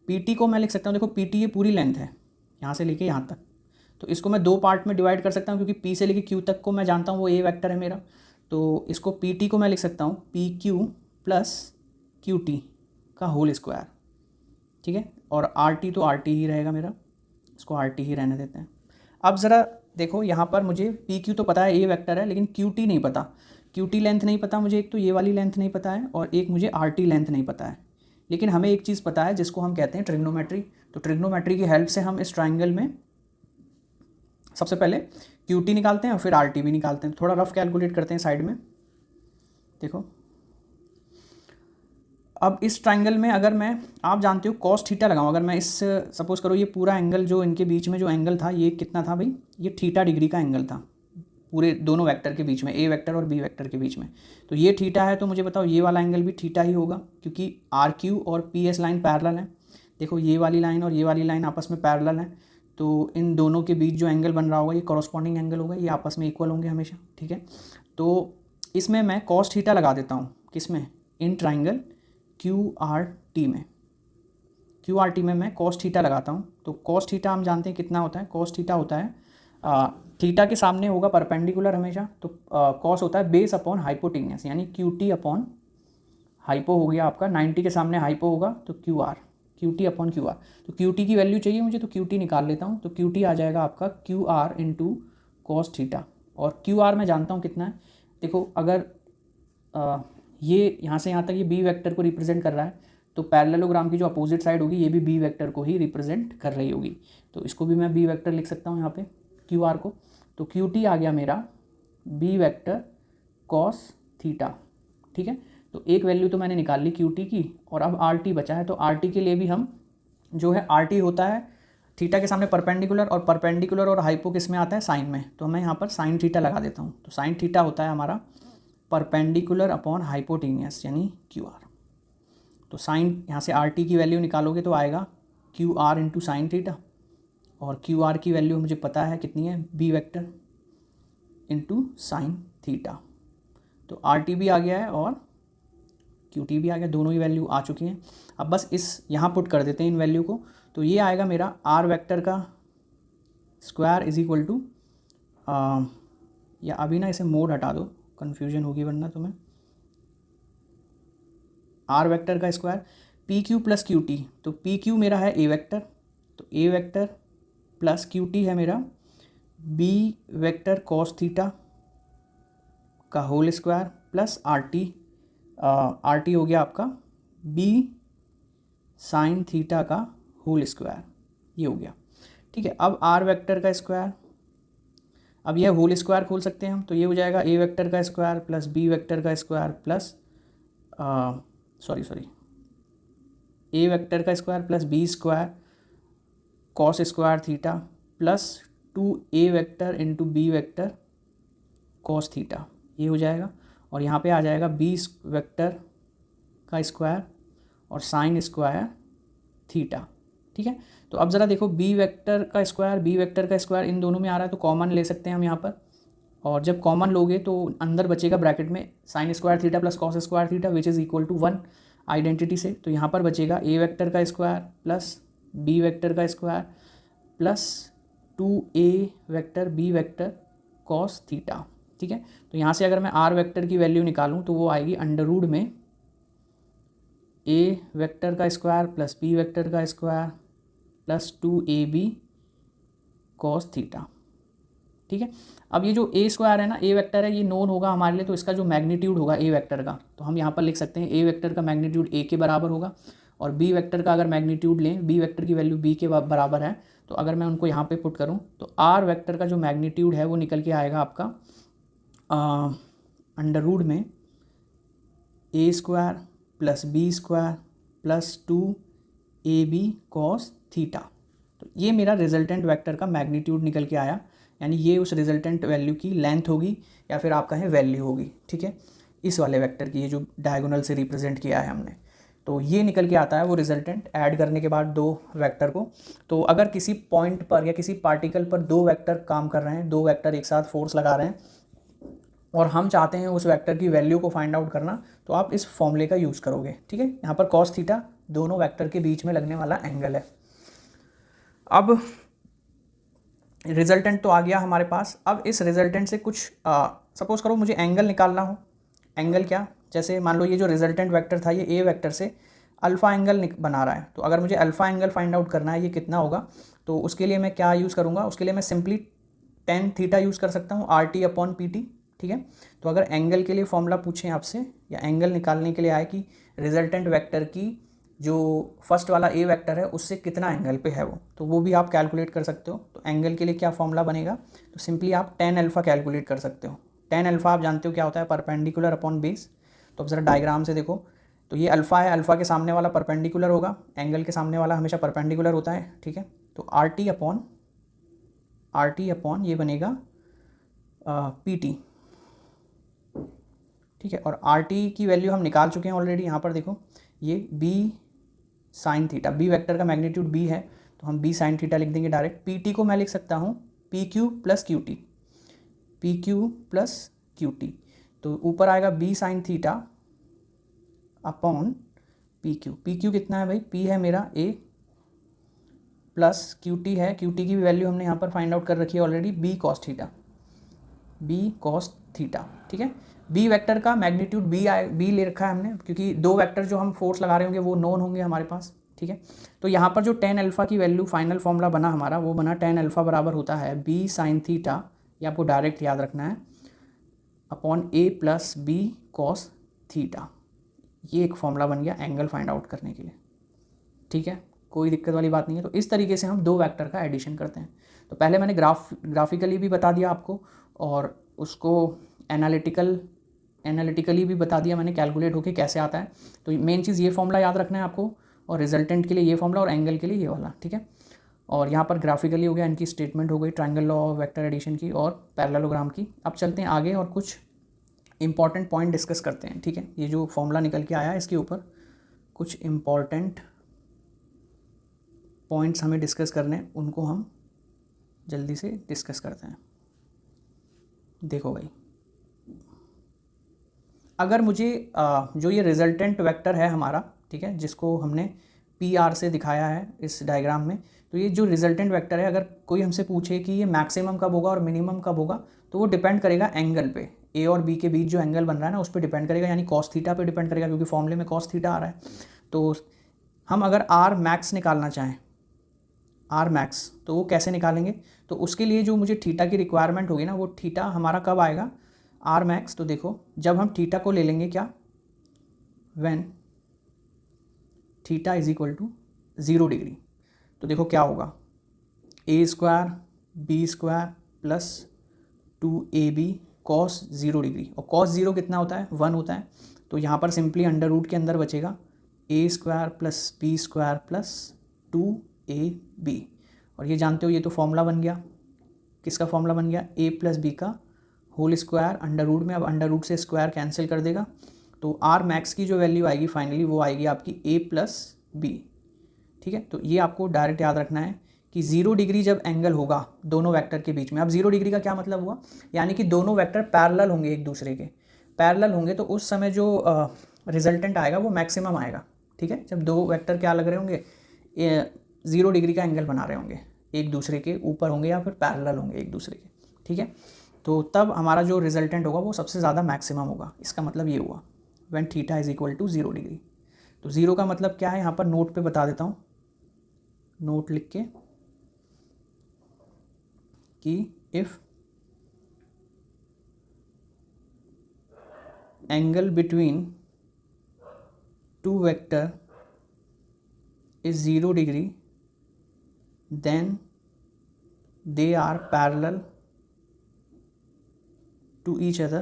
पी टी को मैं लिख सकता हूँ, देखो पी टी ये पूरी लेंथ है यहाँ से लेके यहाँ तक। तो इसको मैं दो पार्ट में डिवाइड कर सकता हूँ क्योंकि पी से लेके क्यू तक को मैं जानता हूँ वो ए वेक्टर है मेरा। तो इसको पी टी को मैं लिख सकता हूँ P Q plus Q T का होल स्क्वायर, ठीक है। और आर टी तो आर टी ही रहेगा मेरा, इसको आर टी ही रहने देते हैं। अब ज़रा देखो यहाँ पर मुझे पी क्यू तो पता है ए वेक्टर है, लेकिन क्यू टी नहीं पता। क्यू टी लेंथ नहीं पता मुझे, एक तो ये वाली लेंथ नहीं पता है और एक मुझे आर टी लेंथ नहीं पता है। लेकिन हमें एक चीज़ पता है जिसको हम कहते हैं ट्रिग्नोमेट्री। तो ट्रिग्नोमेट्री की हेल्प से हम इस ट्राइंगल में सबसे पहले क्यू टी निकालते हैं और फिर आर टी भी निकालते हैं। थोड़ा रफ कैलकुलेट करते हैं साइड में। देखो अब इस ट्राइंगल में अगर मैं, आप जानते हो कॉस थीटा लगाऊं, अगर मैं इस सपोज़ करो ये पूरा एंगल जो इनके बीच में जो एंगल था ये कितना था भाई, ये थीटा डिग्री का एंगल था पूरे दोनों वेक्टर के बीच में, ए वेक्टर और बी वेक्टर के बीच में। तो ये थीटा है, तो मुझे बताओ ये वाला एंगल भी थीटा ही होगा क्योंकि आर क्यू और पी एस लाइन पैरेलल है। देखो ये वाली लाइन और ये वाली लाइन आपस में पैरेलल है, तो इन दोनों के बीच जो एंगल बन रहा होगा ये कॉरस्पॉन्डिंग एंगल होगा, ये आपस में इक्वल होंगे हमेशा, ठीक है। तो इसमें मैं कॉस थीटा लगा देता हूँ, किसमें, in triangle Q R T में। क्यू आर टी में मैं कॉस थीटा लगाता हूँ। तो कॉस थीटा हम जानते हैं कितना होता है, कॉस थीटा होता है थीटा के सामने होगा परपेंडिकुलर हमेशा, तो कॉस होता है बेस अपॉन हाइपोटेनियस, यानी क्यू टी अपॉन हाइपो हो गया आपका, 90 के सामने हाइपो होगा तो Q R, Q T upon Q R. तो क्यू टी की वैल्यू चाहिए मुझे, तो क्यू टी निकाल लेता हूँ। तो क्यू टी आ जाएगा आपका Q R into cos theta, और क्यू आर मैं जानता हूँ कितना है। देखो अगर ये यहाँ से यहाँ तक ये बी वेक्टर को रिप्रेजेंट कर रहा है, तो पैरेललोग्राम की जो अपोजिट साइड होगी ये भी बी वेक्टर को ही रिप्रेजेंट कर रही होगी। तो इसको भी मैं बी वेक्टर लिख सकता हूँ यहाँ पे क्यू आर को। तो क्यू टी आ गया मेरा बी वेक्टर कॉस थीटा, ठीक है। तो एक वैल्यू तो मैंने निकाल ली क्यू टी की, और अब आर टी बचा है। तो आर टी के लिए भी हम जो है आर टी होता है थीटा के सामने परपेंडिकुलर, और परपेंडिकुलर और हाइपो किस में आता है, साइन में। तो मैं यहाँ पर साइन थीटा लगा देता हूँ। तो साइन थीटा होता है हमारा परपेंडिकुलर अपॉन हाइपोटेनियस यानी क्यू आर। तो साइन यहाँ से आर टी की वैल्यू निकालोगे तो आएगा Q R into sine theta, और क्यू आर की वैल्यू मुझे पता है कितनी है, B vector into sine theta. तो आर टी भी आ गया है और क्यू टी भी आ गया, दोनों ही वैल्यू आ चुकी हैं। अब बस इस यहाँ पुट कर देते हैं इन वैल्यू को। तो ये आएगा मेरा आर वेक्टर का स्क्वायर इज इक्वल टू, या अभी ना इसे मोड हटा दो, कन्फ्यूजन होगी वरना तुम्हें। आर वेक्टर का square P Q plus Q T. तो पी क्यू मेरा है ए वेक्टर, तो A vector plus Q T है मेरा बी वेक्टर कॉस थीटा का whole square plus R T हो गया आपका बी साइन थीटा का होल स्क्वायर, ये हो गया, ठीक है। अब आर वेक्टर का स्क्वायर, अब यह होल स्क्वायर खोल सकते हैं हम, तो ये हो जाएगा ए वेक्टर का स्क्वायर प्लस बी वेक्टर का स्क्वायर प्लस ए वेक्टर का square plus B square cos square theta plus 2a vector into B vector cos theta, ये हो जाएगा। और यहाँ पे आ जाएगा बी वेक्टर का स्क्वायर और साइन स्क्वायर थीटा, ठीक है। तो अब ज़रा देखो बी वेक्टर का स्क्वायर इन दोनों में आ रहा है, तो कॉमन ले सकते हैं हम यहाँ पर। और जब कॉमन लोगे तो अंदर बचेगा ब्रैकेट में sine square theta plus cos square theta which is equal to 1 identity से। तो यहाँ पर बचेगा ए वेक्टर का स्क्वायर प्लस बी वेक्टर का square plus 2a vector B vector cos theta, ठीक है। तो यहाँ से अगर मैं आर वेक्टर की वैल्यू निकालूँ तो वो आएगी अंडर रूट में ए वेक्टर का स्क्वायर प्लस बी वेक्टर का square plus 2ab cos theta, ठीक है। अब ये जो ए स्क्वायर है ना, ए वेक्टर है, ये नोन होगा हमारे लिए, तो इसका जो मैग्नीट्यूड होगा ए वेक्टर का, तो हम यहाँ पर लिख सकते हैं ए वेक्टर का मैग्नीट्यूड ए के बराबर होगा। और बी वेक्टर का अगर मैग्नीट्यूड लें, बी वेक्टर की वैल्यू बी के बराबर है, तो अगर मैं उनको यहाँ पे पुट करूँ तो आर वेक्टर का जो मैग्नीट्यूड है वो निकल के आएगा आपका अंडर रूट में A square plus B square plus 2ab cos theta. तो ये मेरा रिजल्टेंट वेक्टर का मैग्नीट्यूड निकल के आया, यानी ये उस रिजल्टेंट वैल्यू की लेंथ होगी या फिर आप कहें वैल्यू होगी, ठीक है, इस वाले वेक्टर की, ये जो डायगोनल से रिप्रेजेंट किया है हमने। तो ये निकल के आता है वो रिजल्टेंट ऐड करने के बाद दो वेक्टर को। तो अगर किसी पॉइंट पर या किसी पार्टिकल पर दो वेक्टर काम कर रहे हैं, दो वेक्टर एक साथ फोर्स लगा रहे हैं, और हम चाहते हैं उस वेक्टर की वैल्यू को फाइंड आउट करना, तो आप इस फॉर्मूले का यूज़ करोगे, ठीक है। यहाँ पर कॉस थीटा दोनों वेक्टर के बीच में लगने वाला एंगल है। अब रिजल्टेंट तो आ गया हमारे पास। अब इस रिजल्टेंट से कुछ सपोज करो मुझे एंगल निकालना हो। एंगल क्या, जैसे मान लो ये जो रिजल्टेंट वेक्टर था ये ए वेक्टर से अल्फ़ा एंगल बना रहा है, तो अगर मुझे अल्फ़ा एंगल फाइंड आउट करना है ये कितना होगा, तो उसके लिए मैं क्या यूज़ करूँगा, उसके लिए मैं सिंपली टेन थीटा यूज़ कर सकता हूँ, R T upon P T, ठीक है। तो अगर एंगल के लिए फॉर्मूला पूछें आपसे या एंगल निकालने के लिए आए कि रिजल्टेंट वेक्टर की जो फर्स्ट वाला ए वेक्टर है उससे कितना एंगल पे है वो, तो वो भी आप कैलकुलेट कर सकते हो। तो एंगल के लिए क्या फॉर्मूला बनेगा, तो सिंपली आप टेन अल्फ़ा कैलकुलेट कर सकते हो। टेन अल्फ़ा आप जानते हो क्या होता है, परपेंडिकुलर अपॉन बेस। तो अब ज़रा डायग्राम से देखो, तो ये अल्फ़ा है, अल्फ़ा के सामने वाला परपेंडिकुलर होगा, एंगल के सामने वाला हमेशा परपेंडिकुलर होता है, ठीक है। तो आर टी अपॉन ये बनेगा पी टी, ठीक है। और आर टी की वैल्यू हम निकाल चुके हैं ऑलरेडी। यहाँ पर देखो ये B sine theta, B vector का मैग्नीट्यूड बी है, तो हम बी साइन थीटा लिख देंगे डायरेक्ट। पी टी को मैं लिख सकता हूँ P Q plus Q T, P Q plus Q T. तो ऊपर आएगा B sine theta upon P Q. P Q कितना है भाई, पी है मेरा ए प्लस क्यू टी है, क्यू टी की भी वैल्यू हमने यहाँ पर फाइंड आउट कर रखी है already, B cos theta, B cos theta, ठीक है। बी वेक्टर का मैग्नीट्यूड बी ले रखा है हमने, क्योंकि दो वेक्टर जो हम फोर्स लगा रहे होंगे वो नोन होंगे हमारे पास, ठीक है। तो यहाँ पर जो टेन अल्फ़ा की वैल्यू फाइनल फॉर्मूला बना हमारा, वो बना टेन अल्फ़ा बराबर होता है बी साइन थीटा, ये आपको डायरेक्ट याद रखना है, अपॉन ए प्लस बी कॉस थीटा। ये एक फॉर्मूला बन गया एंगल फाइंड आउट करने के लिए, ठीक है, कोई दिक्कत वाली बात नहीं है। तो इस तरीके से हम दो वेक्टर का एडिशन करते हैं। तो पहले मैंने ग्राफिकली भी बता दिया आपको, और उसको एनालिटिकली भी बता दिया मैंने, कैलकुलेट होके कैसे आता है। तो मेन चीज़ ये फॉर्मूला याद रखना है आपको, और रिजल्टेंट के लिए ये फॉर्मूला, और एंगल के लिए ये वाला, ठीक है। और यहाँ पर ग्राफिकली हो गया, इनकी स्टेटमेंट हो गई triangle law of vector addition की और पैरेललोग्राम की। अब चलते हैं आगे और कुछ इंपॉर्टेंट पॉइंट डिस्कस करते हैं, ठीक है। ये जो फॉर्मूला निकल के आया है इसके ऊपर कुछ इंपॉर्टेंट पॉइंट्स हमें डिस्कस करने, उनको हम जल्दी से डिस्कस करते हैं। देखो भाई, अगर मुझे जो ये रिजल्टेंट वेक्टर है हमारा, ठीक है, जिसको हमने पी आर से दिखाया है इस डायग्राम में, तो ये जो रिजल्टेंट वेक्टर है, अगर कोई हमसे पूछे कि ये मैक्सिमम कब होगा और मिनिमम कब होगा, तो वो डिपेंड करेगा एंगल पे। ए और बी के बीच जो एंगल बन रहा है ना, उस पर डिपेंड करेगा, यानी कॉस थीटा पे डिपेंड करेगा, क्योंकि फॉर्मूले में कॉस थीटा आ रहा है। तो हम अगर आर मैक्स निकालना चाहें, आर मैक्स, तो वो कैसे निकालेंगे? तो उसके लिए जो मुझे थीटा की रिक्वायरमेंट होगी ना, वो थीटा हमारा कब आएगा आर मैक्स? तो देखो, जब हम थीटा को ले लेंगे क्या, when theta is equal to 0 degree, तो देखो क्या होगा, A square B square plus 2ab cos 0 degree, और कॉस 0 कितना होता है? 1 होता है। तो यहाँ पर सिंपली अंडर रूट के अंदर बचेगा A square plus B square plus 2ab, और ये जानते हो ये तो फॉर्मूला बन गया, किसका फॉर्मूला बन गया? a प्लस बी का होल स्क्वायर अंडर रूट में, अब अंडर रूट से स्क्वायर कैंसिल कर देगा, तो आर मैक्स की जो वैल्यू आएगी फाइनली वो आएगी आपकी a प्लस बी, ठीक है। तो ये आपको डायरेक्ट याद रखना है कि 0 डिग्री जब एंगल होगा दोनों वेक्टर के बीच में। अब 0 डिग्री का क्या मतलब हुआ? यानी कि दोनों वेक्टर पैरेलल होंगे, एक दूसरे के पैरेलल होंगे, तो उस समय जो रिजल्टेंट आएगा वो मैक्सिमम आएगा, ठीक है। जब दो वेक्टर क्या लग रहे होंगे, 0 डिग्री का एंगल बना रहे होंगे, एक दूसरे के ऊपर होंगे या फिर पैरेलल होंगे एक दूसरे के, ठीक है। तो तब हमारा जो रिजल्टेंट होगा वो सबसे ज़्यादा मैक्सिमम होगा। इसका मतलब ये हुआ when theta is equal to 0 degree. तो 0 का मतलब क्या है, यहाँ पर नोट पे बता देता हूँ, नोट लिख के, कि if angle between two vector is 0 degree, then they are parallel to each other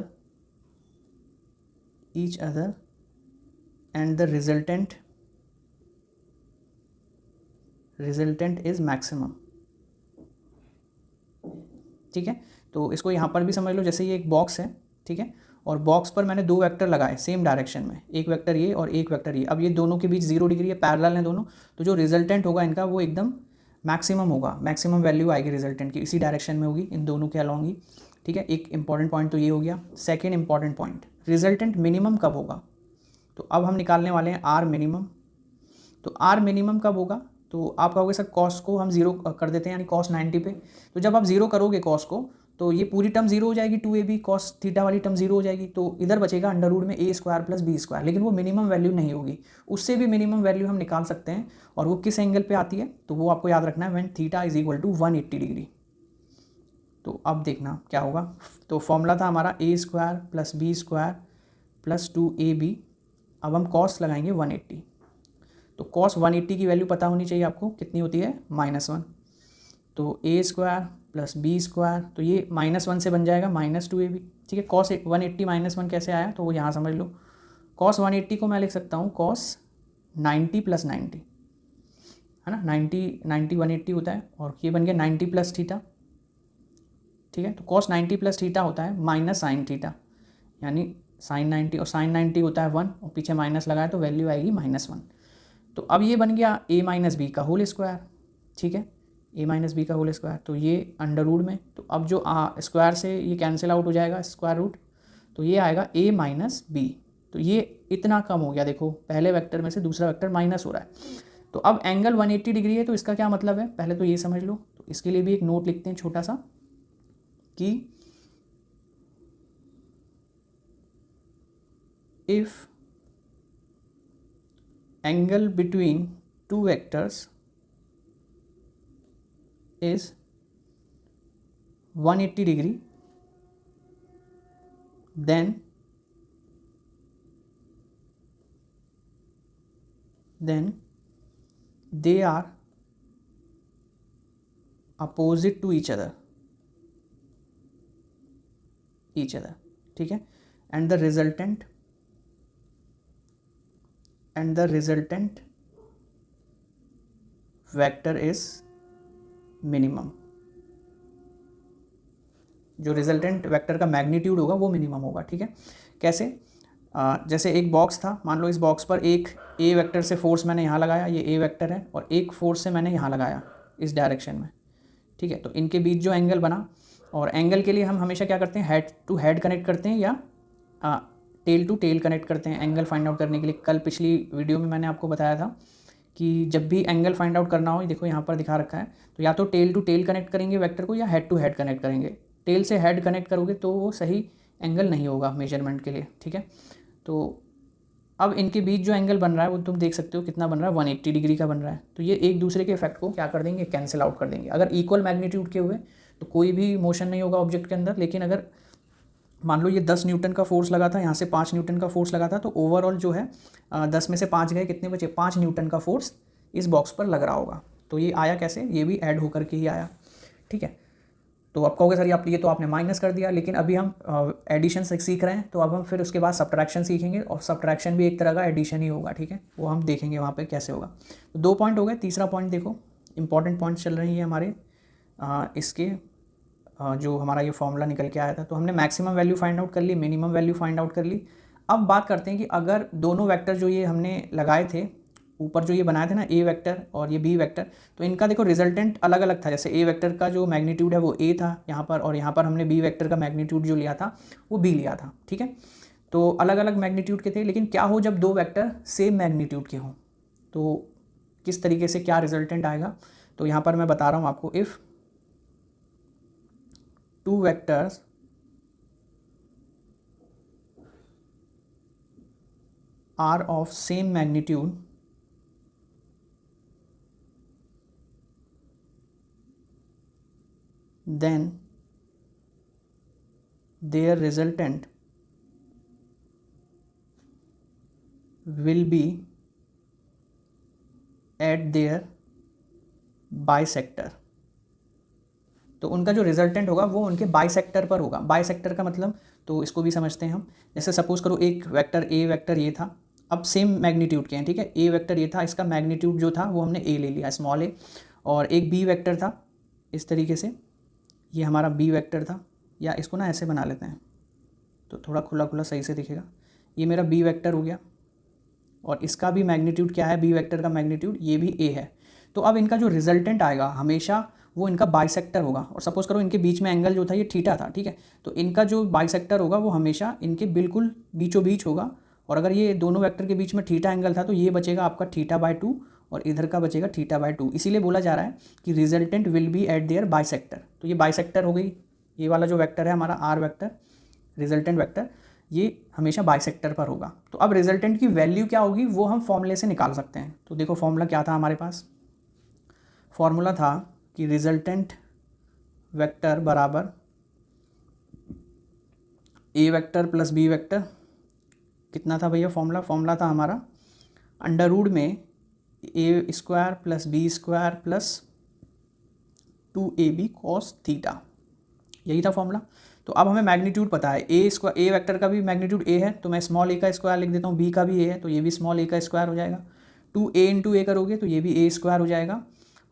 and the resultant is maximum, ठीक है। तो इसको यहाँ पर भी समझ लो, जैसे ये एक बॉक्स है, ठीक है, और बॉक्स पर मैंने दो वेक्टर लगाए सेम डायरेक्शन में, एक वेक्टर ये और एक वेक्टर ये। अब ये दोनों के बीच 0 डिग्री है, पैरेलल हैं दोनों, तो जो रिजल्टेंट होगा इनका वो एकदम मैक्सिमम होगा, मैक्सिमम वैल्यू आएगी रिजल्टेंट की, इसी डायरेक्शन में होगी, इन दोनों के अलॉन्ग ही, ठीक है। एक इंपॉर्टेंट पॉइंट तो ये हो गया। Second important point, resultant minimum कब होगा? तो अब हम निकालने वाले हैं आर मिनिमम। तो आर मिनिमम कब होगा? तो आप कहोगे सर कॉस को हम 0 कर देते हैं, यानी कॉस 90 पे। तो जब आप 0 करोगे कॉस को, तो ये पूरी टर्म 0 हो जाएगी, 2ab कॉस थीटा वाली टर्म 0 हो जाएगी, तो इधर बचेगा अंडर रूट में a square plus B square, लेकिन वो मिनिमम वैल्यू नहीं होगी, उससे भी मिनिमम वैल्यू हम निकाल सकते हैं। और वो किस एंगल पे आती है? तो वो आपको याद रखना है, when theta is equal to 180 degree. तो अब देखना क्या होगा। तो फॉर्मूला था हमारा a square plus B square plus 2ab, अब हम कॉस लगाएंगे 180। तो कॉस 180 की वैल्यू पता होनी चाहिए आपको, कितनी होती है? -1। तो a square plus B square, तो ये -1 से बन जाएगा -2ab, ठीक है। कॉस 180 -1 कैसे आया? तो वो यहाँ समझ लो, कॉस 180 को मैं लिख सकता हूँ कॉस 90 प्लस 90, है ना, 90 180 होता है, और ये बन गया 90 प्लस थीटा, ठीक है। तो कॉस 90 प्लस थीटा होता है माइनस साइन थीटा, यानी साइन 90, और साइन 90 होता है 1, और पीछे माइनस लगाया तो वैल्यू आएगी -1। तो अब ये बन गया a माइनस बी का होल स्क्वायर, ठीक है, a माइनस बी का होल स्क्वायर, तो ये अंडर रूट में, तो अब जो स्क्वायर से ये कैंसिल आउट हो जाएगा स्क्वायर रूट, तो ये आएगा a माइनस बी। तो ये इतना कम हो गया, देखो पहले वेक्टर में से दूसरा वेक्टर माइनस हो रहा है। तो अब एंगल 180 डिग्री है, तो इसका क्या मतलब है पहले तो ये समझ लो। तो इसके लिए भी एक नोट लिखते हैं छोटा सा, कि if angle between two vectors is 180 degree, then then they are opposite to each other, ठीक है, and the resultant vector is minimum. जो रिजल्टेंट वेक्टर का मैग्नीट्यूड होगा वो मिनिमम होगा, ठीक है। कैसे? जैसे एक बॉक्स था, मान लो इस बॉक्स पर एक ए वेक्टर से फोर्स मैंने यहाँ लगाया, ये ए वेक्टर है, और एक फोर्स से मैंने यहाँ लगाया इस डायरेक्शन में, ठीक है। तो इनके बीच जो एंगल बना, और एंगल के लिए हम हमेशा क्या करते हैं, हेड टू हेड कनेक्ट करते हैं या टेल टू टेल कनेक्ट करते हैं एंगल फाइंड आउट करने के लिए। कल पिछली वीडियो में मैंने आपको बताया था कि जब भी एंगल फाइंड आउट करना हो, देखो यहाँ पर दिखा रखा है, तो या तो टेल टू टेल कनेक्ट करेंगे वेक्टर को या हेड टू हेड कनेक्ट करेंगे। टेल से हेड कनेक्ट करोगे तो वो सही एंगल नहीं होगा मेजरमेंट के लिए, ठीक है। तो अब इनके बीच जो एंगल बन रहा है वो तुम देख सकते हो कितना बन रहा है, 180 डिग्री का बन रहा है। तो ये एक दूसरे के इफेक्ट को क्या कर देंगे, कैंसिल आउट कर देंगे। अगर इक्वल मैग्नीट्यूड के हुए तो कोई भी मोशन नहीं होगा ऑब्जेक्ट के अंदर, लेकिन अगर मान लो ये 10 न्यूटन का फोर्स लगा था, यहाँ से 5 न्यूटन का फोर्स लगा था, तो ओवरऑल जो है 10 में से 5 गए, कितने बचे, 5 न्यूटन का फोर्स इस बॉक्स पर लग रहा होगा। तो ये आया कैसे, ये भी ऐड होकर के ही आया, ठीक है। तो आप कहोगे सर ये तो आपने माइनस कर दिया, लेकिन अभी हम एडिशन से सीख रहे हैं, तो अब हम फिर उसके बाद सब्ट्रैक्शन सीखेंगे, और सब्ट्रैक्शन भी एक तरह का एडिशन ही होगा, ठीक है। वो हम देखेंगे वहाँ पे कैसे होगा। तो 2 पॉइंट हो गए। तीसरा पॉइंट देखो, इंपॉर्टेंट पॉइंट चल रही है हमारे इसके जो हमारा ये फॉर्मूला निकल के आया था। तो हमने मैक्सिमम वैल्यू फाइंड आउट कर ली, मिनिमम वैल्यू फाइंड आउट कर ली। अब बात करते हैं कि अगर दोनों वेक्टर जो ये हमने लगाए थे, ऊपर जो ये बनाए थे ना, ए वेक्टर और ये बी वेक्टर, तो इनका देखो रिजल्टेंट अलग अलग था। जैसे ए वेक्टर का जो मैग्नीट्यूड है वो ए था यहाँ पर, और यहाँ पर हमने बी वेक्टर का मैग्नीट्यूड जो लिया था वो बी लिया था, ठीक है। तो अलग अलग मैग्नीट्यूड के थे, लेकिन क्या हो जब दो वेक्टर सेम मैग्नीट्यूड के हों, तो किस तरीके से क्या रिजल्टेंट आएगा। तो यहाँ पर मैं बता रहा हूँ आपको, if two vectors are of same magnitude, then their resultant will be at their bisector। तो उनका जो रिजल्टेंट होगा वो उनके बाइसेक्टर पर होगा। बाइसेक्टर का मतलब, तो इसको भी समझते हैं हम। जैसे सपोज करो एक वेक्टर ए वेक्टर ये था, अब सेम मैग्नीट्यूड के हैं, ठीक है। ए वेक्टर ये था, इसका मैग्नीट्यूड जो था वो हमने ए ले लिया, स्मॉल ए। और एक बी वेक्टर था इस तरीके से, ये हमारा बी वेक्टर था, या इसको ना ऐसे बना लेते हैं तो थोड़ा खुला खुला सही से दिखेगा। ये मेरा बी वेक्टर हो गया, और इसका भी मैग्नीट्यूड क्या है, बी वेक्टर का मैग्नीट्यूड ये भी ए है। तो अब इनका जो रिजल्टेंट आएगा हमेशा वो इनका बाइसेक्टर होगा। और सपोज करो इनके बीच में एंगल जो था ये थीटा था, ठीक है। तो इनका जो बाइसेक्टर होगा वो हमेशा इनके बिल्कुल बीचों बीच होगा। और अगर ये दोनों वेक्टर के बीच में थीटा एंगल था तो ये बचेगा आपका θ/2, और इधर का बचेगा θ/2। इसीलिए बोला जा रहा है कि resultant will be eight there bisector. तो ये बाइसेक्टर हो गई, ये वाला जो वेक्टर है हमारा आर वेक्टर, रिजल्टेंट वेक्टर, ये हमेशा बाइसेक्टर पर होगा। तो अब रिजल्टेंट की वैल्यू क्या होगी वो हम फॉर्मूले से निकाल सकते हैं। तो देखो फॉर्मूला क्या था हमारे पास, फॉर्मूला था कि रिजल्टेंट वेक्टर बराबर A vector plus B vector, कितना था भैया फॉर्मूला था हमारा अंडर रूट में A square plus B square plus 2ab cos theta, यही था फॉर्मूला। तो अब हमें मैग्नीट्यूड पता है, ए वेक्टर का भी मैग्नीट्यूड ए है, तो मैं स्मॉल ए का स्क्वायर लिख देता हूँ, बी का भी ए है तो ये भी स्मॉल ए का स्क्वायर हो जाएगा। 2a इंटू ए करोगे तो ये भी ए स्क्वायर हो जाएगा,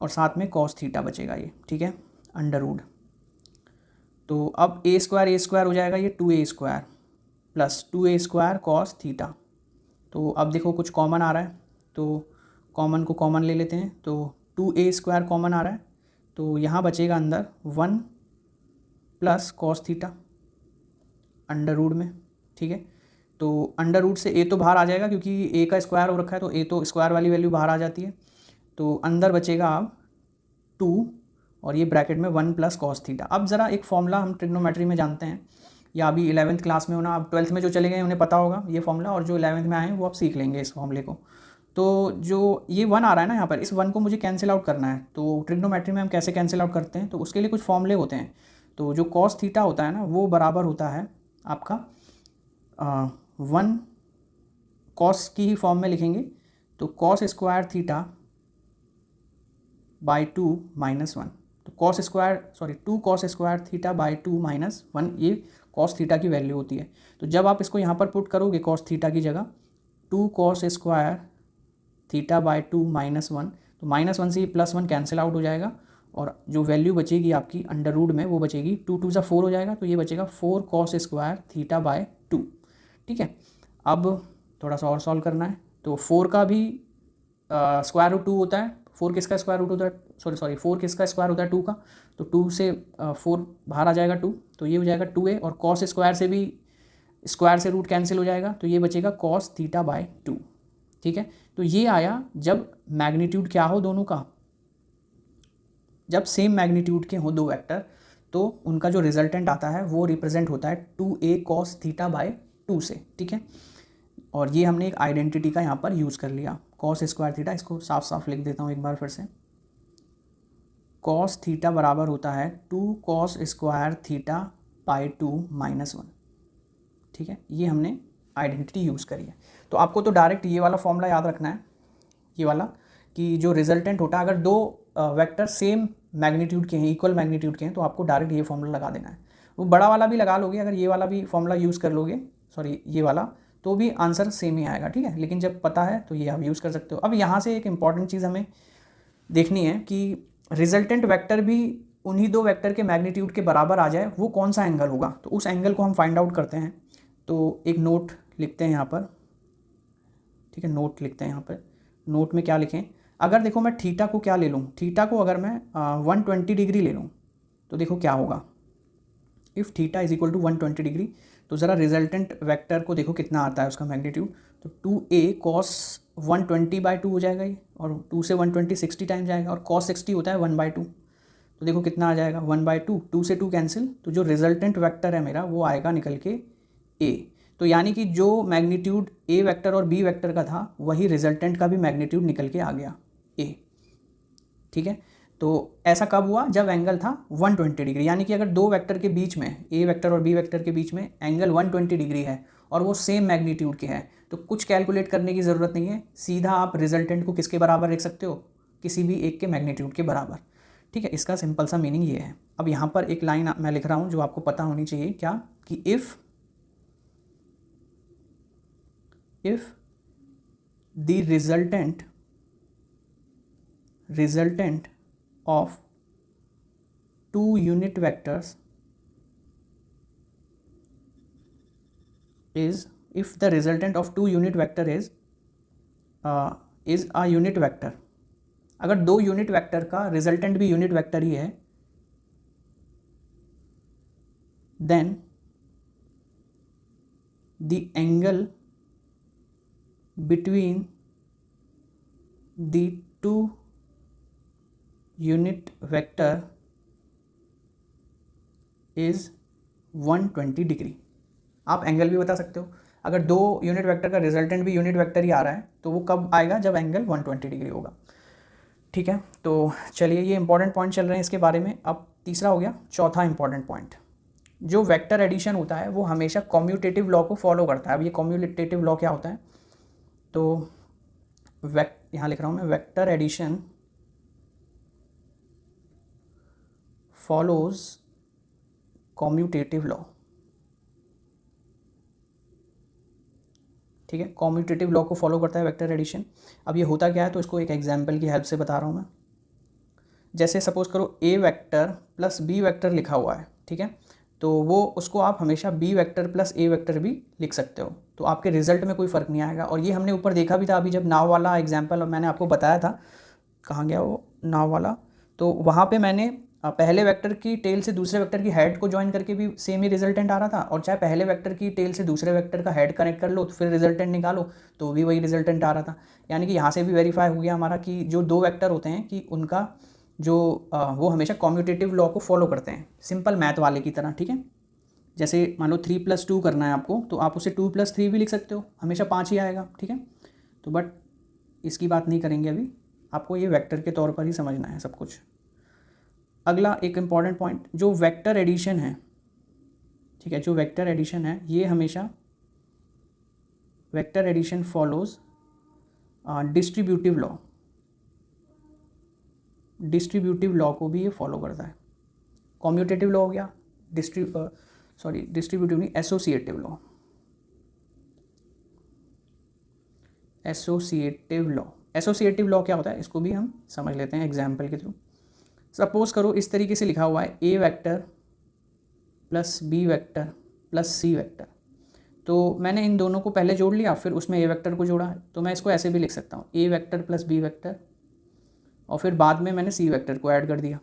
और साथ में cos थीटा बचेगा ये, ठीक है, अंडर रूट। तो अब ए स्क्वायर हो जाएगा, ये 2a square plus 2a square cos theta. तो अब देखो कुछ कॉमन आ रहा है, तो कॉमन को कॉमन ले लेते हैं, तो 2a स्क्वायर कॉमन आ रहा है, तो यहाँ बचेगा अंदर 1 plus cos theta under root में, ठीक है। तो अंडर रूट से a तो बाहर आ जाएगा क्योंकि a का स्क्वायर हो रखा है, तो a तो स्क्वायर वाली वैल्यू बाहर आ जाती है। तो अंदर बचेगा अब 2 और ये ब्रैकेट में 1 प्लस cos थीटा। अब ज़रा एक फॉर्मूला हम ट्रिग्नोमेट्री में जानते हैं, या अभी 11th क्लास में होना, अब 12th में जो चले गए उन्हें पता होगा ये फॉर्मूला, और जो 11th में आए हैं वो अब सीख लेंगे इस फॉर्मूले को। तो जो ये 1 आ रहा है ना यहाँ पर, इस 1 को मुझे कैंसिल आउट करना है। तो ट्रिग्नोमेट्री में हम कैसे कैंसिल आउट करते हैं, तो उसके लिए कुछ फॉर्मूले होते हैं। तो जो cos थीटा होता है ना वो बराबर होता है आपका 1 cos की ही फॉर्म में लिखेंगे तो कॉस स्क्वायर थीटा बाई 2 -1, तो cos square sorry 2 cos square theta by 2 -1 ये कॉस थीटा की वैल्यू होती है। तो जब आप इसको यहाँ पर पुट करोगे कॉस थीटा की जगह 2 कॉस स्क्वायर थीटा बाई 2 -1, तो -1 से ये +1 कैंसिल आउट हो जाएगा और जो वैल्यू बचेगी आपकी अंडर रूट में वो बचेगी 2 2 4 हो जाएगा, तो ये बचेगा 4 कॉस स्क्वायर थीटा बाय 2। ठीक है, अब थोड़ा सा और सॉल्व करना है। तो 4 का भी स्क्वायर रूट 2 होता है, 4 किसका स्क्वायर रूट होता है, सॉरी 4 किसका स्क्वायर होता है 2 का, तो 2 से 4 बाहर आ जाएगा 2, तो ये हो जाएगा 2a और कॉस स्क्वायर से भी स्क्वायर से रूट कैंसिल हो जाएगा, तो ये बचेगा कॉस थीटा बाय 2। ठीक है, तो ये आया जब मैग्नीट्यूड क्या हो दोनों का, जब सेम मैग्नीट्यूड के हों दो वेक्टर, तो उनका जो रिजल्टेंट आता है वो रिप्रेजेंट होता है 2a कॉस थीटा बाय 2 से। ठीक है, और ये हमने एक आइडेंटिटी का यहाँ पर यूज़ कर लिया कॉस स्क्वायर थीटा, इसको साफ साफ लिख देता हूँ एक बार फिर से। कॉस थीटा बराबर होता है 2 कॉस स्क्वायर थीटा बाय 2 -1। ठीक है, ये हमने आइडेंटिटी यूज़ करी है। तो आपको तो डायरेक्ट ये वाला फॉर्मूला याद रखना है, ये वाला, कि जो रिजल्टेंट होता है अगर दो वेक्टर सेम मैग्नीट्यूड के हैं, इक्वल मैग्नीट्यूड के हैं, तो आपको डायरेक्ट ये फॉर्मूला लगा देना है। वो बड़ा वाला भी लगा लोगे, अगर ये वाला भी फॉर्मूला यूज़ कर लोगे, सॉरी ये वाला, तो भी आंसर सेम ही आएगा। ठीक है, लेकिन जब पता है तो ये आप यूज़ कर सकते हो। अब यहाँ से एक इम्पॉर्टेंट चीज़ हमें देखनी है कि रिजल्टेंट वेक्टर भी उन्हीं दो वेक्टर के मैग्नीट्यूड के बराबर आ जाए, वो कौन सा एंगल होगा, तो उस एंगल को हम फाइंड आउट करते हैं। तो एक नोट लिखते हैं यहाँ पर, ठीक है, नोट लिखते हैं यहाँ पर। नोट में क्या लिखें, अगर देखो मैं थीटा को क्या ले लूँ, थीटा को अगर मैं 120 डिग्री ले लूँ, तो देखो क्या होगा, if theta is equal to 120 degree, तो ज़रा रिजल्टेंट वेक्टर को देखो कितना आता है उसका मैग्नीट्यूड, तो 2a कॉस 120 बाई 2 हो जाएगा ये, और 2 से 120 60 टाइम जाएगा, और कॉस 60 होता है 1/2, तो देखो कितना आ जाएगा 1/2, 2 से 2 कैंसिल, तो जो रिजल्टेंट वेक्टर है मेरा वो आएगा निकल के a। तो यानी कि जो मैग्नीट्यूड a वेक्टर और b वेक्टर का था वही रिजल्टेंट का भी मैग्नीट्यूड निकल के आ गया a। ठीक है, तो ऐसा कब हुआ, जब एंगल था 120 डिग्री, यानी कि अगर दो वेक्टर के बीच में, a वेक्टर और b वेक्टर के बीच में एंगल 120 डिग्री है और वो सेम मैग्नीट्यूड के हैं, तो कुछ कैलकुलेट करने की ज़रूरत नहीं है, सीधा आप रिजल्टेंट को किसके बराबर लिख सकते हो, किसी भी एक के मैग्नीट्यूड के बराबर। ठीक है, इसका सिंपल सा मीनिंग ये है। अब यहाँ पर एक लाइन मैं लिख रहा हूँ जो आपको पता होनी चाहिए, क्या, कि if the resultant of two unit vectors is, if the resultant of two unit vector is a unit vector, अगर दो यूनिट वेक्टर का रिजल्टेंट भी यूनिट वेक्टर ही है, then the angle between the two unit vector is 120 degree. आप angle भी बता सकते हो, अगर दो यूनिट वेक्टर का रिजल्टेंट भी यूनिट वेक्टर ही आ रहा है तो वो कब आएगा, जब एंगल 120 डिग्री होगा। ठीक है, तो चलिए ये इंपॉर्टेंट पॉइंट चल रहे हैं इसके बारे में। अब तीसरा हो गया, चौथा इंपॉर्टेंट पॉइंट, जो वेक्टर एडिशन होता है वो हमेशा कम्यूटेटिव लॉ को फॉलो करता है। अब ये कम्यूटेटिव लॉ क्या होता है, तो यहाँ लिख रहा हूँ मैं, vector addition follows commutative law. ठीक है, कम्यूटेटिव लॉ को फॉलो करता है वेक्टर एडिशन। अब ये होता क्या है, तो इसको एक एग्जांपल की हेल्प से बता रहा हूँ मैं। जैसे सपोज करो a vector plus b vector लिखा हुआ है, ठीक है, तो वो उसको आप हमेशा b vector plus a vector भी लिख सकते हो, तो आपके रिजल्ट में कोई फ़र्क नहीं आएगा। और ये हमने ऊपर देखा भी था अभी, जब नाव वाला एग्जाम्पल मैंने आपको बताया था, कहाँ गया वो नाव वाला, तो वहाँ पे मैंने पहले वेक्टर की टेल से दूसरे वेक्टर की हेड को ज्वाइन करके भी सेम ही रिजल्टेंट आ रहा था, और चाहे पहले वेक्टर की टेल से दूसरे वेक्टर का हेड कनेक्ट कर लो तो फिर रिजल्टेंट निकालो तो भी वही रिजल्टेंट आ रहा था। यानी कि यहाँ से भी वेरीफाई हो गया हमारा कि जो दो वेक्टर होते हैं कि उनका जो वो हमेशा कम्यूटेटिव लॉ को फॉलो करते हैं, सिंपल मैथ वाले की तरह। ठीक है, जैसे मान लो 3 + 2 करना है आपको, तो आप उसे 2 + 3 भी लिख सकते हो, हमेशा 5 ही आएगा। ठीक है, तो बट इसकी बात नहीं करेंगे अभी, आपको ये वेक्टर के तौर पर ही समझना है सब कुछ। अगला एक इम्पॉर्टेंट पॉइंट, जो वेक्टर एडिशन है, ठीक है, जो वेक्टर एडिशन है ये हमेशा vector addition follows distributive law को भी ये फॉलो करता है। कॉम्यूटेटिव लॉ हो गया, डिस्ट्रीब्यूटिव नहीं, एसोसिएटिव लॉ। एसोसिएटिव लॉ क्या होता है इसको भी हम समझ लेते हैं एग्जाम्पल के थ्रू। सपोज करो इस तरीके से लिखा हुआ है A vector plus B vector plus C vector. तो मैंने इन दोनों को पहले जोड़ लिया, फिर उसमें ए वेक्टर को जोड़ा, तो मैं इसको ऐसे भी लिख सकता हूँ ए वेक्टर प्लस बी वेक्टर, और फिर बाद में मैंने सी वेक्टर को ऐड कर दिया।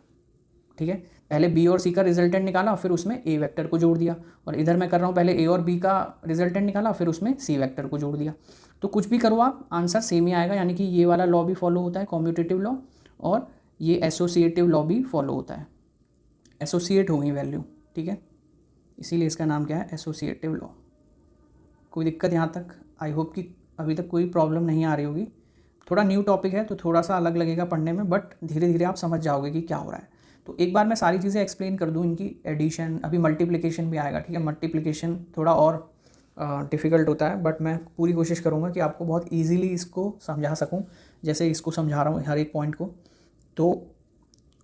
ठीक है, पहले बी और सी का रिजल्टेंट निकाला, फिर उसमें ए वेक्टर को जोड़ दिया, और इधर मैं कर रहा हूँ पहले ए और बी का रिजल्टेंट निकाला, फिर उसमें सी वेक्टर को जोड़ दिया। तो कुछ भी करो आप, आंसर सेम ही आएगा, यानी कि ये वाला लॉ भी फॉलो होता है कॉम्यूटेटिव लॉ, और ये एसोसिएटिव लॉ भी फॉलो होता है। एसोसिएट हो गई वैल्यू, ठीक है, इसीलिए इसका नाम क्या है, एसोसिएटिव लॉ। कोई दिक्कत यहाँ तक? आई होप कि अभी तक कोई प्रॉब्लम नहीं आ रही होगी। थोड़ा न्यू टॉपिक है तो थोड़ा सा अलग लगेगा पढ़ने में, बट धीरे धीरे आप समझ जाओगे कि क्या हो रहा है। तो एक बार मैं सारी चीज़ें एक्सप्लेन कर दूँ, इनकी एडिशन, अभी मल्टीप्लिकेशन भी आएगा, ठीक है। मल्टीप्लिकेशन थोड़ा और डिफ़िकल्ट होता है, बट मैं पूरी कोशिश करूँगा कि आपको बहुत ईजीली इसको समझा सकूँ, जैसे इसको समझा रहा हूँ हर एक पॉइंट को। तो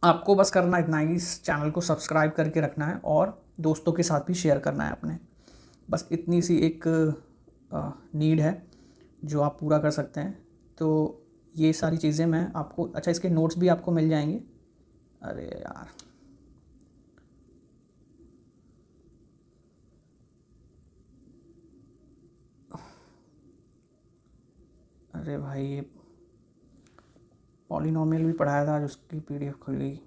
आपको बस करना इतना ही, इस चैनल को सब्सक्राइब करके रखना है और दोस्तों के साथ भी शेयर करना है अपने। बस इतनी सी एक नीड है जो आप पूरा कर सकते हैं। तो ये सारी चीज़ें मैं आपको, अच्छा इसके नोट्स भी आपको मिल जाएंगे। अरे यार, अरे भाई ये पॉलिनोमियल भी पढ़ाया था, आज उसकी पीडीएफ खुल गई।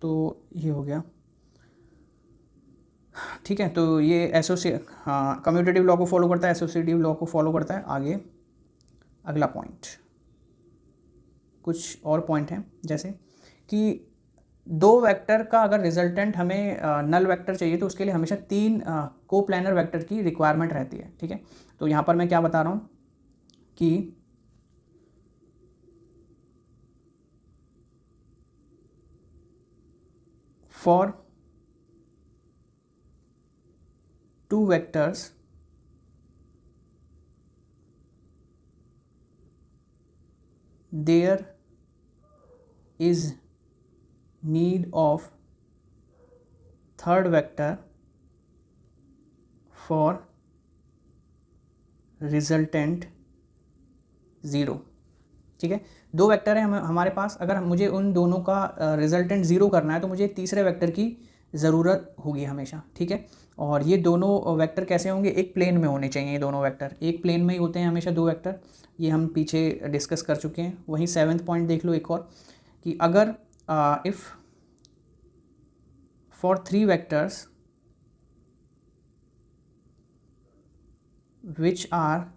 तो ये हो गया, ठीक है। तो ये कम्यूटेटिव लॉ को फॉलो करता है, एसोसिएटिव लॉ को फॉलो करता है। आगे अगला पॉइंट, कुछ और पॉइंट हैं, जैसे कि दो वेक्टर का अगर रिजल्टेंट हमें नल वेक्टर चाहिए तो उसके लिए हमेशा 3 कोप्लानर वेक्टर की रिक्वायरमेंट रहती है, ठीक है। तो यहाँ पर मैं क्या बता रहा हूँ कि for 2 vectors there is need of third vector for resultant 0, ठीक है। 2 वेक्टर है हमारे पास, अगर मुझे उन दोनों का रिजल्टेंट 0 करना है तो मुझे तीसरे वेक्टर की ज़रूरत होगी हमेशा, ठीक है। और ये दोनों वेक्टर कैसे होंगे, एक प्लेन में होने चाहिए। ये दोनों वेक्टर एक प्लेन में ही होते हैं हमेशा, 2 वेक्टर, ये हम पीछे डिस्कस कर चुके हैं। वहीं 7th पॉइंट देख लो एक और, कि अगर if for 3 vectors which are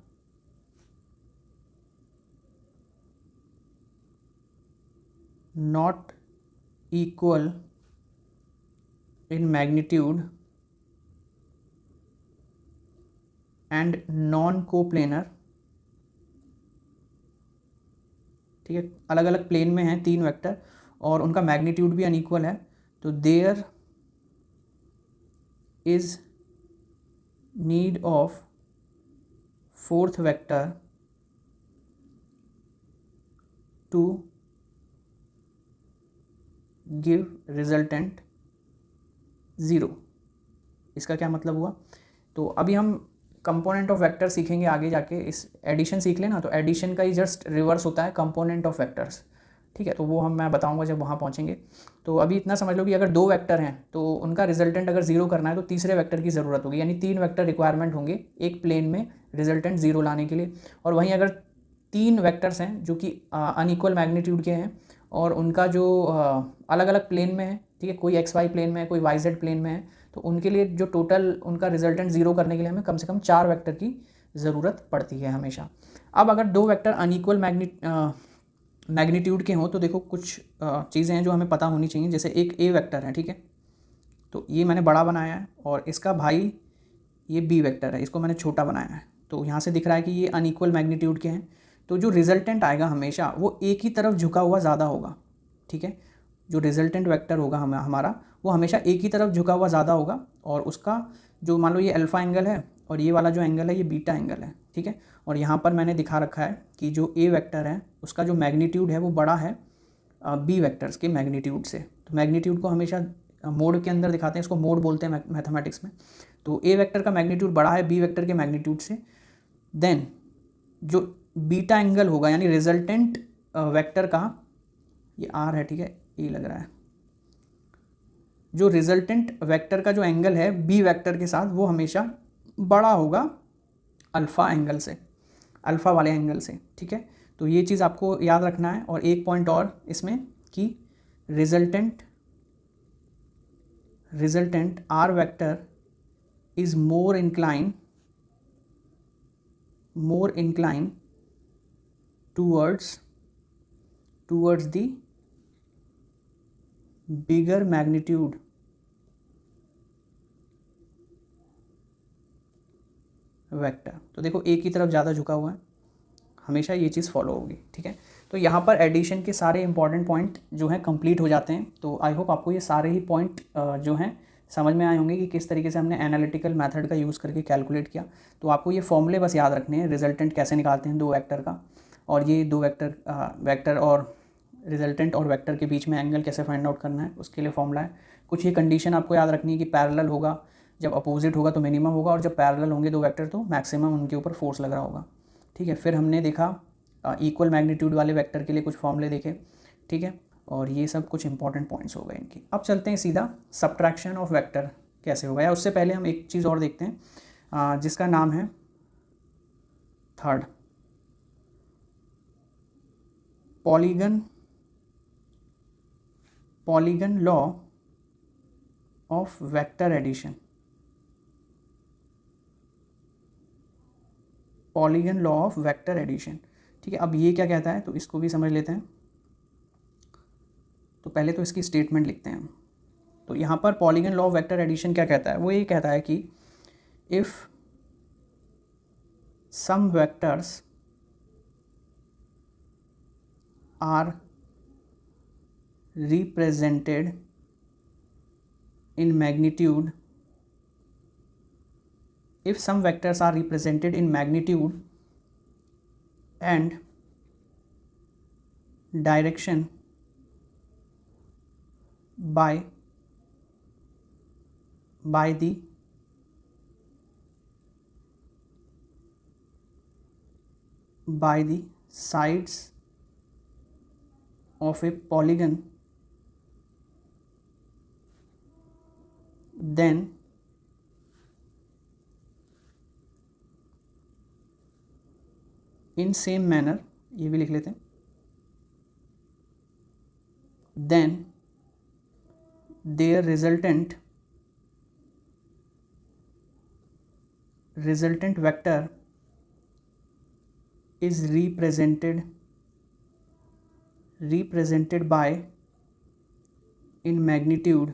not equal in magnitude and non-coplanar, ठीक है, अलग अलग प्लेन में हैं 3 वेक्टर और उनका मैग्नीट्यूड भी अनइक्वल है, तो there is need of 4th vector to give resultant 0। इसका क्या मतलब हुआ? तो अभी हम कंपोनेंट ऑफ वेक्टर सीखेंगे आगे जाके, इस एडिशन सीख लेना, तो एडिशन का ही जस्ट रिवर्स होता है कंपोनेंट ऑफ वेक्टर्स, ठीक है। तो वो मैं बताऊंगा जब वहाँ पहुँचेंगे। तो अभी इतना समझ लो कि अगर 2 वेक्टर हैं तो उनका रिजल्टेंट अगर 0 करना है तो तीसरे वेक्टर की ज़रूरत होगी, यानी 3 वेक्टर रिक्वायरमेंट होंगे एक प्लेन में रिजल्टेंट 0 लाने के लिए। और वहीं अगर 3 वेक्टर्स हैं जो कि अनइक्वल मैग्नीट्यूड के हैं और उनका जो अलग अलग प्लेन में है, ठीक है, कोई XY प्लेन में है, कोई YZ प्लेन में है, तो उनके लिए जो टोटल उनका रिजल्टेंट 0 करने के लिए हमें कम से कम 4 वेक्टर की ज़रूरत पड़ती है हमेशा। अब अगर 2 वेक्टर अनइक्वल मैग्नीट्यूड के हों तो देखो कुछ चीज़ें हैं जो हमें पता होनी चाहिए। जैसे एक A वेक्टर है, ठीक है, तो ये मैंने बड़ा बनाया है, और इसका भाई ये B वेक्टर है, इसको मैंने छोटा बनाया है। तो यहाँ से दिख रहा है कि ये अनइक्वल मैग्नीट्यूड के हैं, तो जो रिजल्टेंट आएगा हमेशा वो एक ही तरफ झुका हुआ ज़्यादा होगा, ठीक है। जो रिजल्टेंट वेक्टर होगा हमारा वो हमेशा एक ही तरफ झुका हुआ ज़्यादा होगा, और उसका जो मान लो ये अल्फ़ा एंगल है और ये वाला जो एंगल है ये बीटा एंगल है, ठीक है। और यहाँ पर मैंने दिखा रखा है कि जो ए वेक्टर है उसका जो मैग्नीट्यूड है वो बड़ा है बी वेक्टर्स के मैग्नीट्यूड से। तो मैग्नीट्यूड को हमेशा मोड के अंदर दिखाते हैं, इसको मोड बोलते हैं मैथमेटिक्स में। तो ए वेक्टर का मैग्नीट्यूड बड़ा है बी वेक्टर के मैग्नीट्यूड से, देन जो बीटा एंगल होगा यानी रिजल्टेंट वेक्टर का, ये आर है, ठीक है, ए लग रहा है, जो रिजल्टेंट वेक्टर का जो एंगल है बी वेक्टर के साथ वो हमेशा बड़ा होगा अल्फ़ा एंगल से, अल्फ़ा वाले एंगल से, ठीक है। तो ये चीज़ आपको याद रखना है। और एक पॉइंट और इसमें कि resultant R vector is more inclined towards the bigger magnitude vector. तो देखो एक ही तरफ ज़्यादा झुका हुआ है, हमेशा ये चीज़ फॉलो होगी, ठीक है। तो यहाँ पर एडिशन के सारे इंपॉर्टेंट पॉइंट जो हैं कंप्लीट हो जाते हैं। तो आई होप आपको ये सारे ही पॉइंट जो हैं समझ में आए होंगे कि किस तरीके से हमने एनालिटिकल मेथड का यूज़ करके कैलकुलेट किया। तो आपको ये फॉर्मूले बस याद रखने हैं, रिजल्टेंट कैसे निकालते हैं दो वेक्टर का, और ये दो वेक्टर और रिजल्टेंट और वेक्टर के बीच में एंगल कैसे फाइंड आउट करना है, उसके लिए फॉर्मूला है। कुछ ये कंडीशन आपको याद रखनी है कि पैरेलल होगा, जब अपोजिट होगा तो मिनिमम होगा, और जब पैरेलल होंगे दो वेक्टर तो मैक्सिमम उनके ऊपर फोर्स लग रहा होगा, ठीक है। फिर हमने देखा इक्वल मैग्नीट्यूड वाले वेक्टर के लिए कुछ फॉर्मूले देखे, ठीक है। और ये सब कुछ इंपॉर्टेंट पॉइंट्स हो गए इनकी। अब चलते हैं सीधा सब्ट्रैक्शन ऑफ वेक्टर कैसे होगा, या उससे पहले हम एक चीज़ और देखते हैं जिसका नाम है third polygon law of vector addition. Polygon law of vector addition, ठीक है। अब ये क्या कहता है तो इसको भी समझ लेते हैं। तो पहले तो इसकी स्टेटमेंट लिखते हैं हम। तो यहाँ पर polygon law of vector addition क्या कहता है, वो ये कहता है कि if some vectors are represented in magnitude, if some vectors are represented in magnitude and direction by the sides of a polygon, then in same manner, ये भी लिख लेते हैं, then their resultant vector is represented by in magnitude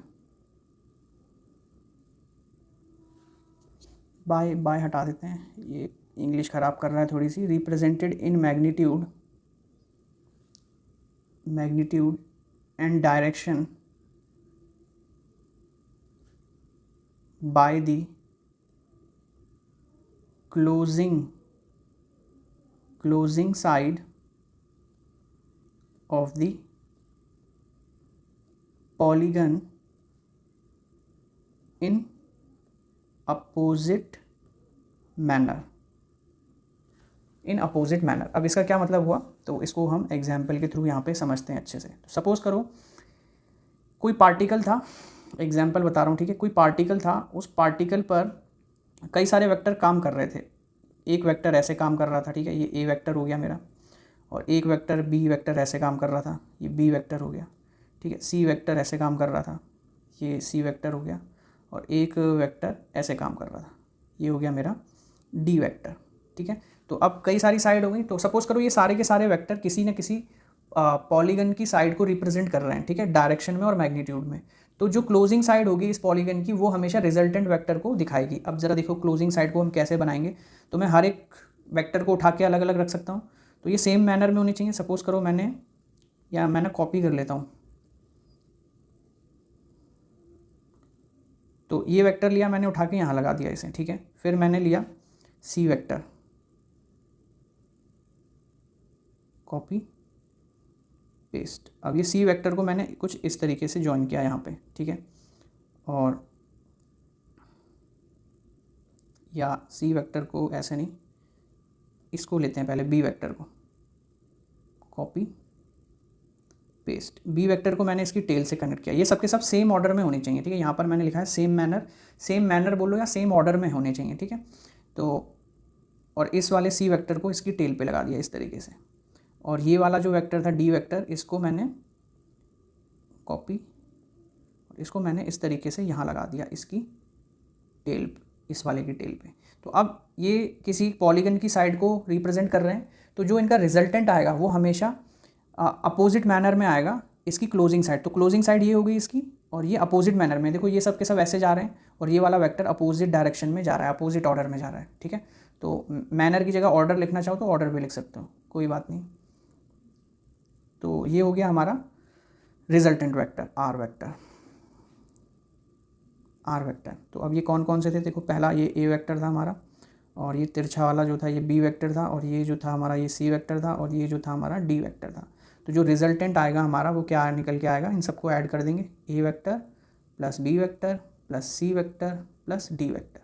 by हटा देते हैं, ये English ख़राब कर रहा है थोड़ी सी। Represented in magnitude and direction by the closing side of the polygon in opposite manner. अब इसका क्या मतलब हुआ, तो इसको हम एग्जाम्पल के थ्रू यहाँ पे समझते हैं अच्छे से। तो सपोज करो कोई पार्टिकल था, एग्जाम्पल बता रहा हूँ, ठीक है। कोई पार्टिकल था, उस पार्टिकल पर कई सारे वेक्टर काम कर रहे थे। एक वेक्टर ऐसे काम कर रहा था, ठीक है, ये ए वेक्टर हो गया मेरा, और एक वेक्टर बी वेक्टर ऐसे काम कर रहा था, ये बी वेक्टर हो गया, ठीक है। सी वेक्टर ऐसे काम कर रहा था, ये सी वेक्टर हो गया, और एक वेक्टर ऐसे काम कर रहा था, ये हो गया मेरा डी वेक्टर, ठीक है। तो अब कई सारी साइड हो गई। तो सपोज करो ये सारे के सारे वेक्टर किसी न किसी पॉलीगन की साइड को रिप्रेजेंट कर रहे हैं, ठीक है, डायरेक्शन में और मैग्नीट्यूड में। तो जो क्लोजिंग साइड होगी इस पॉलीगन की वो हमेशा रिजल्टेंट वेक्टर को दिखाएगी। अब ज़रा देखो क्लोजिंग साइड को हम कैसे बनाएंगे। तो मैं हर एक वेक्टर को उठा के अलग अलग रख सकता हूँ, तो ये सेम मैनर में होनी चाहिए। सपोज करो मैंने कॉपी कर लेता हूँ, तो ये वेक्टर लिया मैंने, उठा के यहाँ लगा दिया इसे, ठीक है। फिर मैंने लिया सी वेक्टर, कॉपी पेस्ट। अब ये सी वेक्टर को मैंने कुछ इस तरीके से ज्वाइन किया यहाँ पे, ठीक है। और या सी वेक्टर को ऐसे नहीं, इसको लेते हैं पहले बी वेक्टर को, कॉपी पेस्ट। बी वेक्टर को मैंने इसकी टेल से कनेक्ट किया। ये सबके सब सेम ऑर्डर में होने चाहिए, ठीक है। यहाँ पर मैंने लिखा है सेम मैनर बोलो या सेम ऑर्डर में होने चाहिए, ठीक है। तो और इस वाले सी वेक्टर को इसकी टेल पे लगा दिया इस तरीके से। और ये वाला जो वेक्टर था डी वेक्टर, इसको मैंने कॉपी और इसको मैंने इस तरीके से यहाँ लगा दिया इसकी टेल, इस वाले की टेल पे। तो अब ये किसी पॉलीगन की साइड को रिप्रेजेंट कर रहे हैं, तो जो इनका रिजल्टेंट आएगा वो हमेशा अपोजिट मैनर में आएगा इसकी क्लोजिंग साइड। तो क्लोजिंग साइड ये होगी इसकी, और ये अपोजिट मैनर में, देखो ये सब के सब ऐसे जा रहे हैं और ये वाला वेक्टर अपोजिट डायरेक्शन में जा रहा है, अपोजिट ऑर्डर में जा रहा है, ठीक है। तो मैनर की जगह ऑर्डर लिखना चाहो तो ऑर्डर भी लिख सकते हो, कोई बात नहीं। तो ये हो गया हमारा रिजल्टेंट वेक्टर आर वेक्टर। तो अब ये कौन कौन से थे, देखो पहला ये ए वेक्टर था हमारा, और ये तिरछा वाला जो था ये बी वेक्टर था, और ये जो था हमारा ये सी वेक्टर था, और ये जो था हमारा डी वेक्टर था। तो जो रिजल्टेंट आएगा हमारा वो क्या निकल के आएगा, इन सबको ऐड कर देंगे, A vector plus B vector plus C vector plus D vector.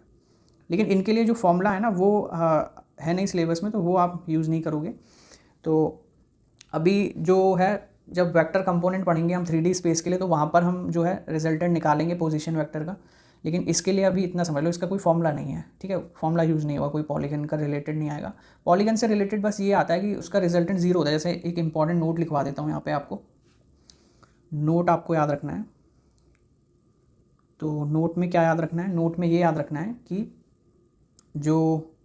लेकिन इनके लिए जो फॉर्मूला है ना वो है नहीं सिलेबस में, तो वो आप यूज़ नहीं करोगे। तो अभी जो है जब वेक्टर कंपोनेंट पढ़ेंगे हम 3D स्पेस के लिए, तो वहाँ पर हम जो है रिजल्टेंट निकालेंगे पोजीशन वेक्टर का। लेकिन इसके लिए अभी इतना समझ लो, इसका कोई फॉर्मूला नहीं है, ठीक है। फॉर्मूला यूज़ नहीं होगा, कोई पॉलीगन का रिलेटेड नहीं आएगा। पॉलीगन से रिलेटेड बस ये आता है कि उसका रिजल्टेंट जीरो होता है। जैसे एक इंपॉर्टेंट नोट लिखवा देता हूँ यहाँ पे आपको, नोट आपको याद रखना है। तो नोट में क्या याद रखना है, नोट में ये याद रखना है कि जो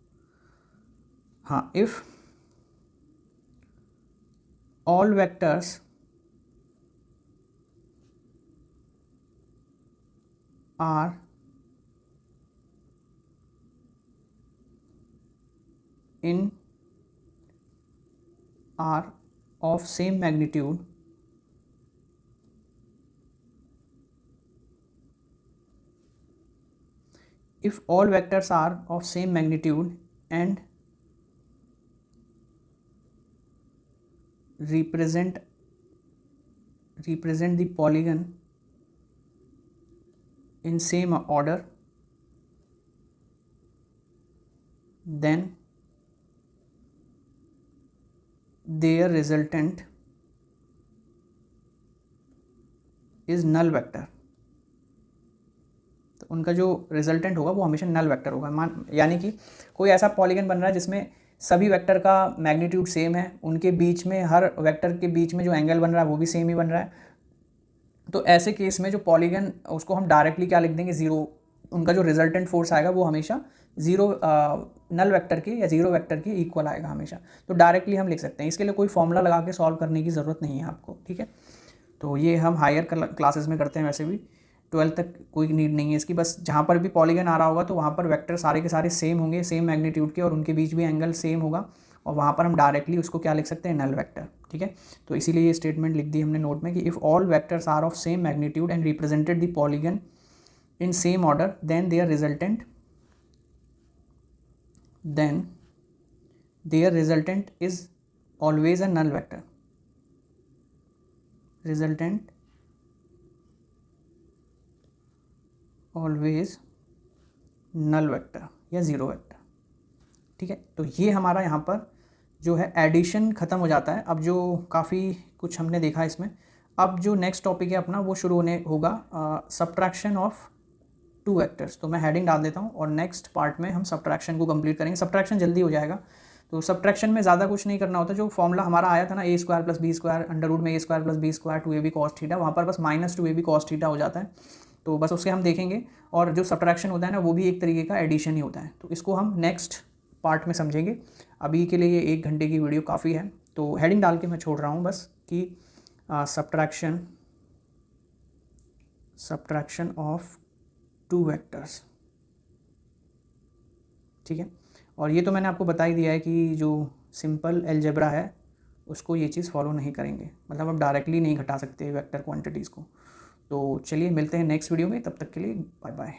if all vectors are of same magnitude if all vectors are of same magnitude and represent the polygon in same order, then their resultant is null vector। तो उनका जो रिजल्टेंट होगा वो हमेशा नल वेक्टर होगा। यानी कि कोई ऐसा पॉलीगन बन रहा है जिसमें सभी वेक्टर का मैग्नीट्यूड सेम है, उनके बीच में हर वेक्टर के बीच में जो एंगल बन रहा है वो भी सेम ही बन रहा है। तो ऐसे केस में जो पॉलीगन उसको हम डायरेक्टली क्या लिख देंगे, ज़ीरो। उनका जो रिजल्टेंट फोर्स आएगा वो हमेशा ज़ीरो नल वेक्टर के या ज़ीरो वेक्टर के इक्वल आएगा हमेशा। तो डायरेक्टली हम लिख सकते हैं, इसके लिए कोई फॉर्मूला लगा के सॉल्व करने की ज़रूरत नहीं है आपको, ठीक है। तो ये हम हायर क्लासेस में करते हैं, वैसे भी 12th तक कोई नीड नहीं है इसकी। बस जहाँ पर भी पॉलीगन आ रहा होगा तो वहाँ पर वेक्टर सारे के सारे सेम होंगे, सेम मैग्नीट्यूड के, और उनके बीच भी एंगल सेम होगा, और वहाँ पर हम डायरेक्टली उसको क्या लिख सकते हैं, नल वेक्टर, ठीक है। तो इसीलिए ये स्टेटमेंट लिख दी हमने नोट में कि if all vectors are of same magnitude and represented the polygon in same order, then their resultant is always a null vector. Resultant always null vector या ज़ीरो वेक्टर, ठीक है। तो ये हमारा यहाँ पर जो है एडिशन ख़त्म हो जाता है। अब जो काफ़ी कुछ हमने देखा इसमें, अब जो नेक्स्ट टॉपिक है अपना वो शुरू होने होगा सब्ट्रैक्शन ऑफ टू वेक्टर्स। तो मैं हेडिंग डाल देता हूँ और नेक्स्ट पार्ट में हम सब्ट्रैक्शन को कंप्लीट करेंगे। सब्ट्रैक्शन जल्दी हो जाएगा। तो सब्ट्रैक्शन में ज़्यादा कुछ नहीं करना होता। जो फॉर्मूला हमारा आया था ना, A square plus B square under root में A square plus B square 2ab cos theta, वहाँ पर बस माइनस 2ab cos थीटा हो जाता है। तो बस उसके हम देखेंगे। और जो सब्ट्रैक्शन होता है ना वो भी एक तरीके का एडिशन ही होता है। तो इसको हम नेक्स्ट पार्ट में समझेंगे। अभी के लिए ये 1 घंटे की वीडियो काफ़ी है, तो हेडिंग डाल के मैं छोड़ रहा हूँ बस कि सब्ट्रैक्शन ऑफ टू वेक्टर्स, ठीक है। और ये तो मैंने आपको बता ही दिया है कि जो सिंपल अलजेब्रा है उसको ये चीज़ फॉलो नहीं करेंगे, मतलब आप डायरेक्टली नहीं घटा सकते वेक्टर क्वांटिटीज़ को। तो चलिए मिलते हैं नेक्स्ट वीडियो में, तब तक के लिए बाय बाय।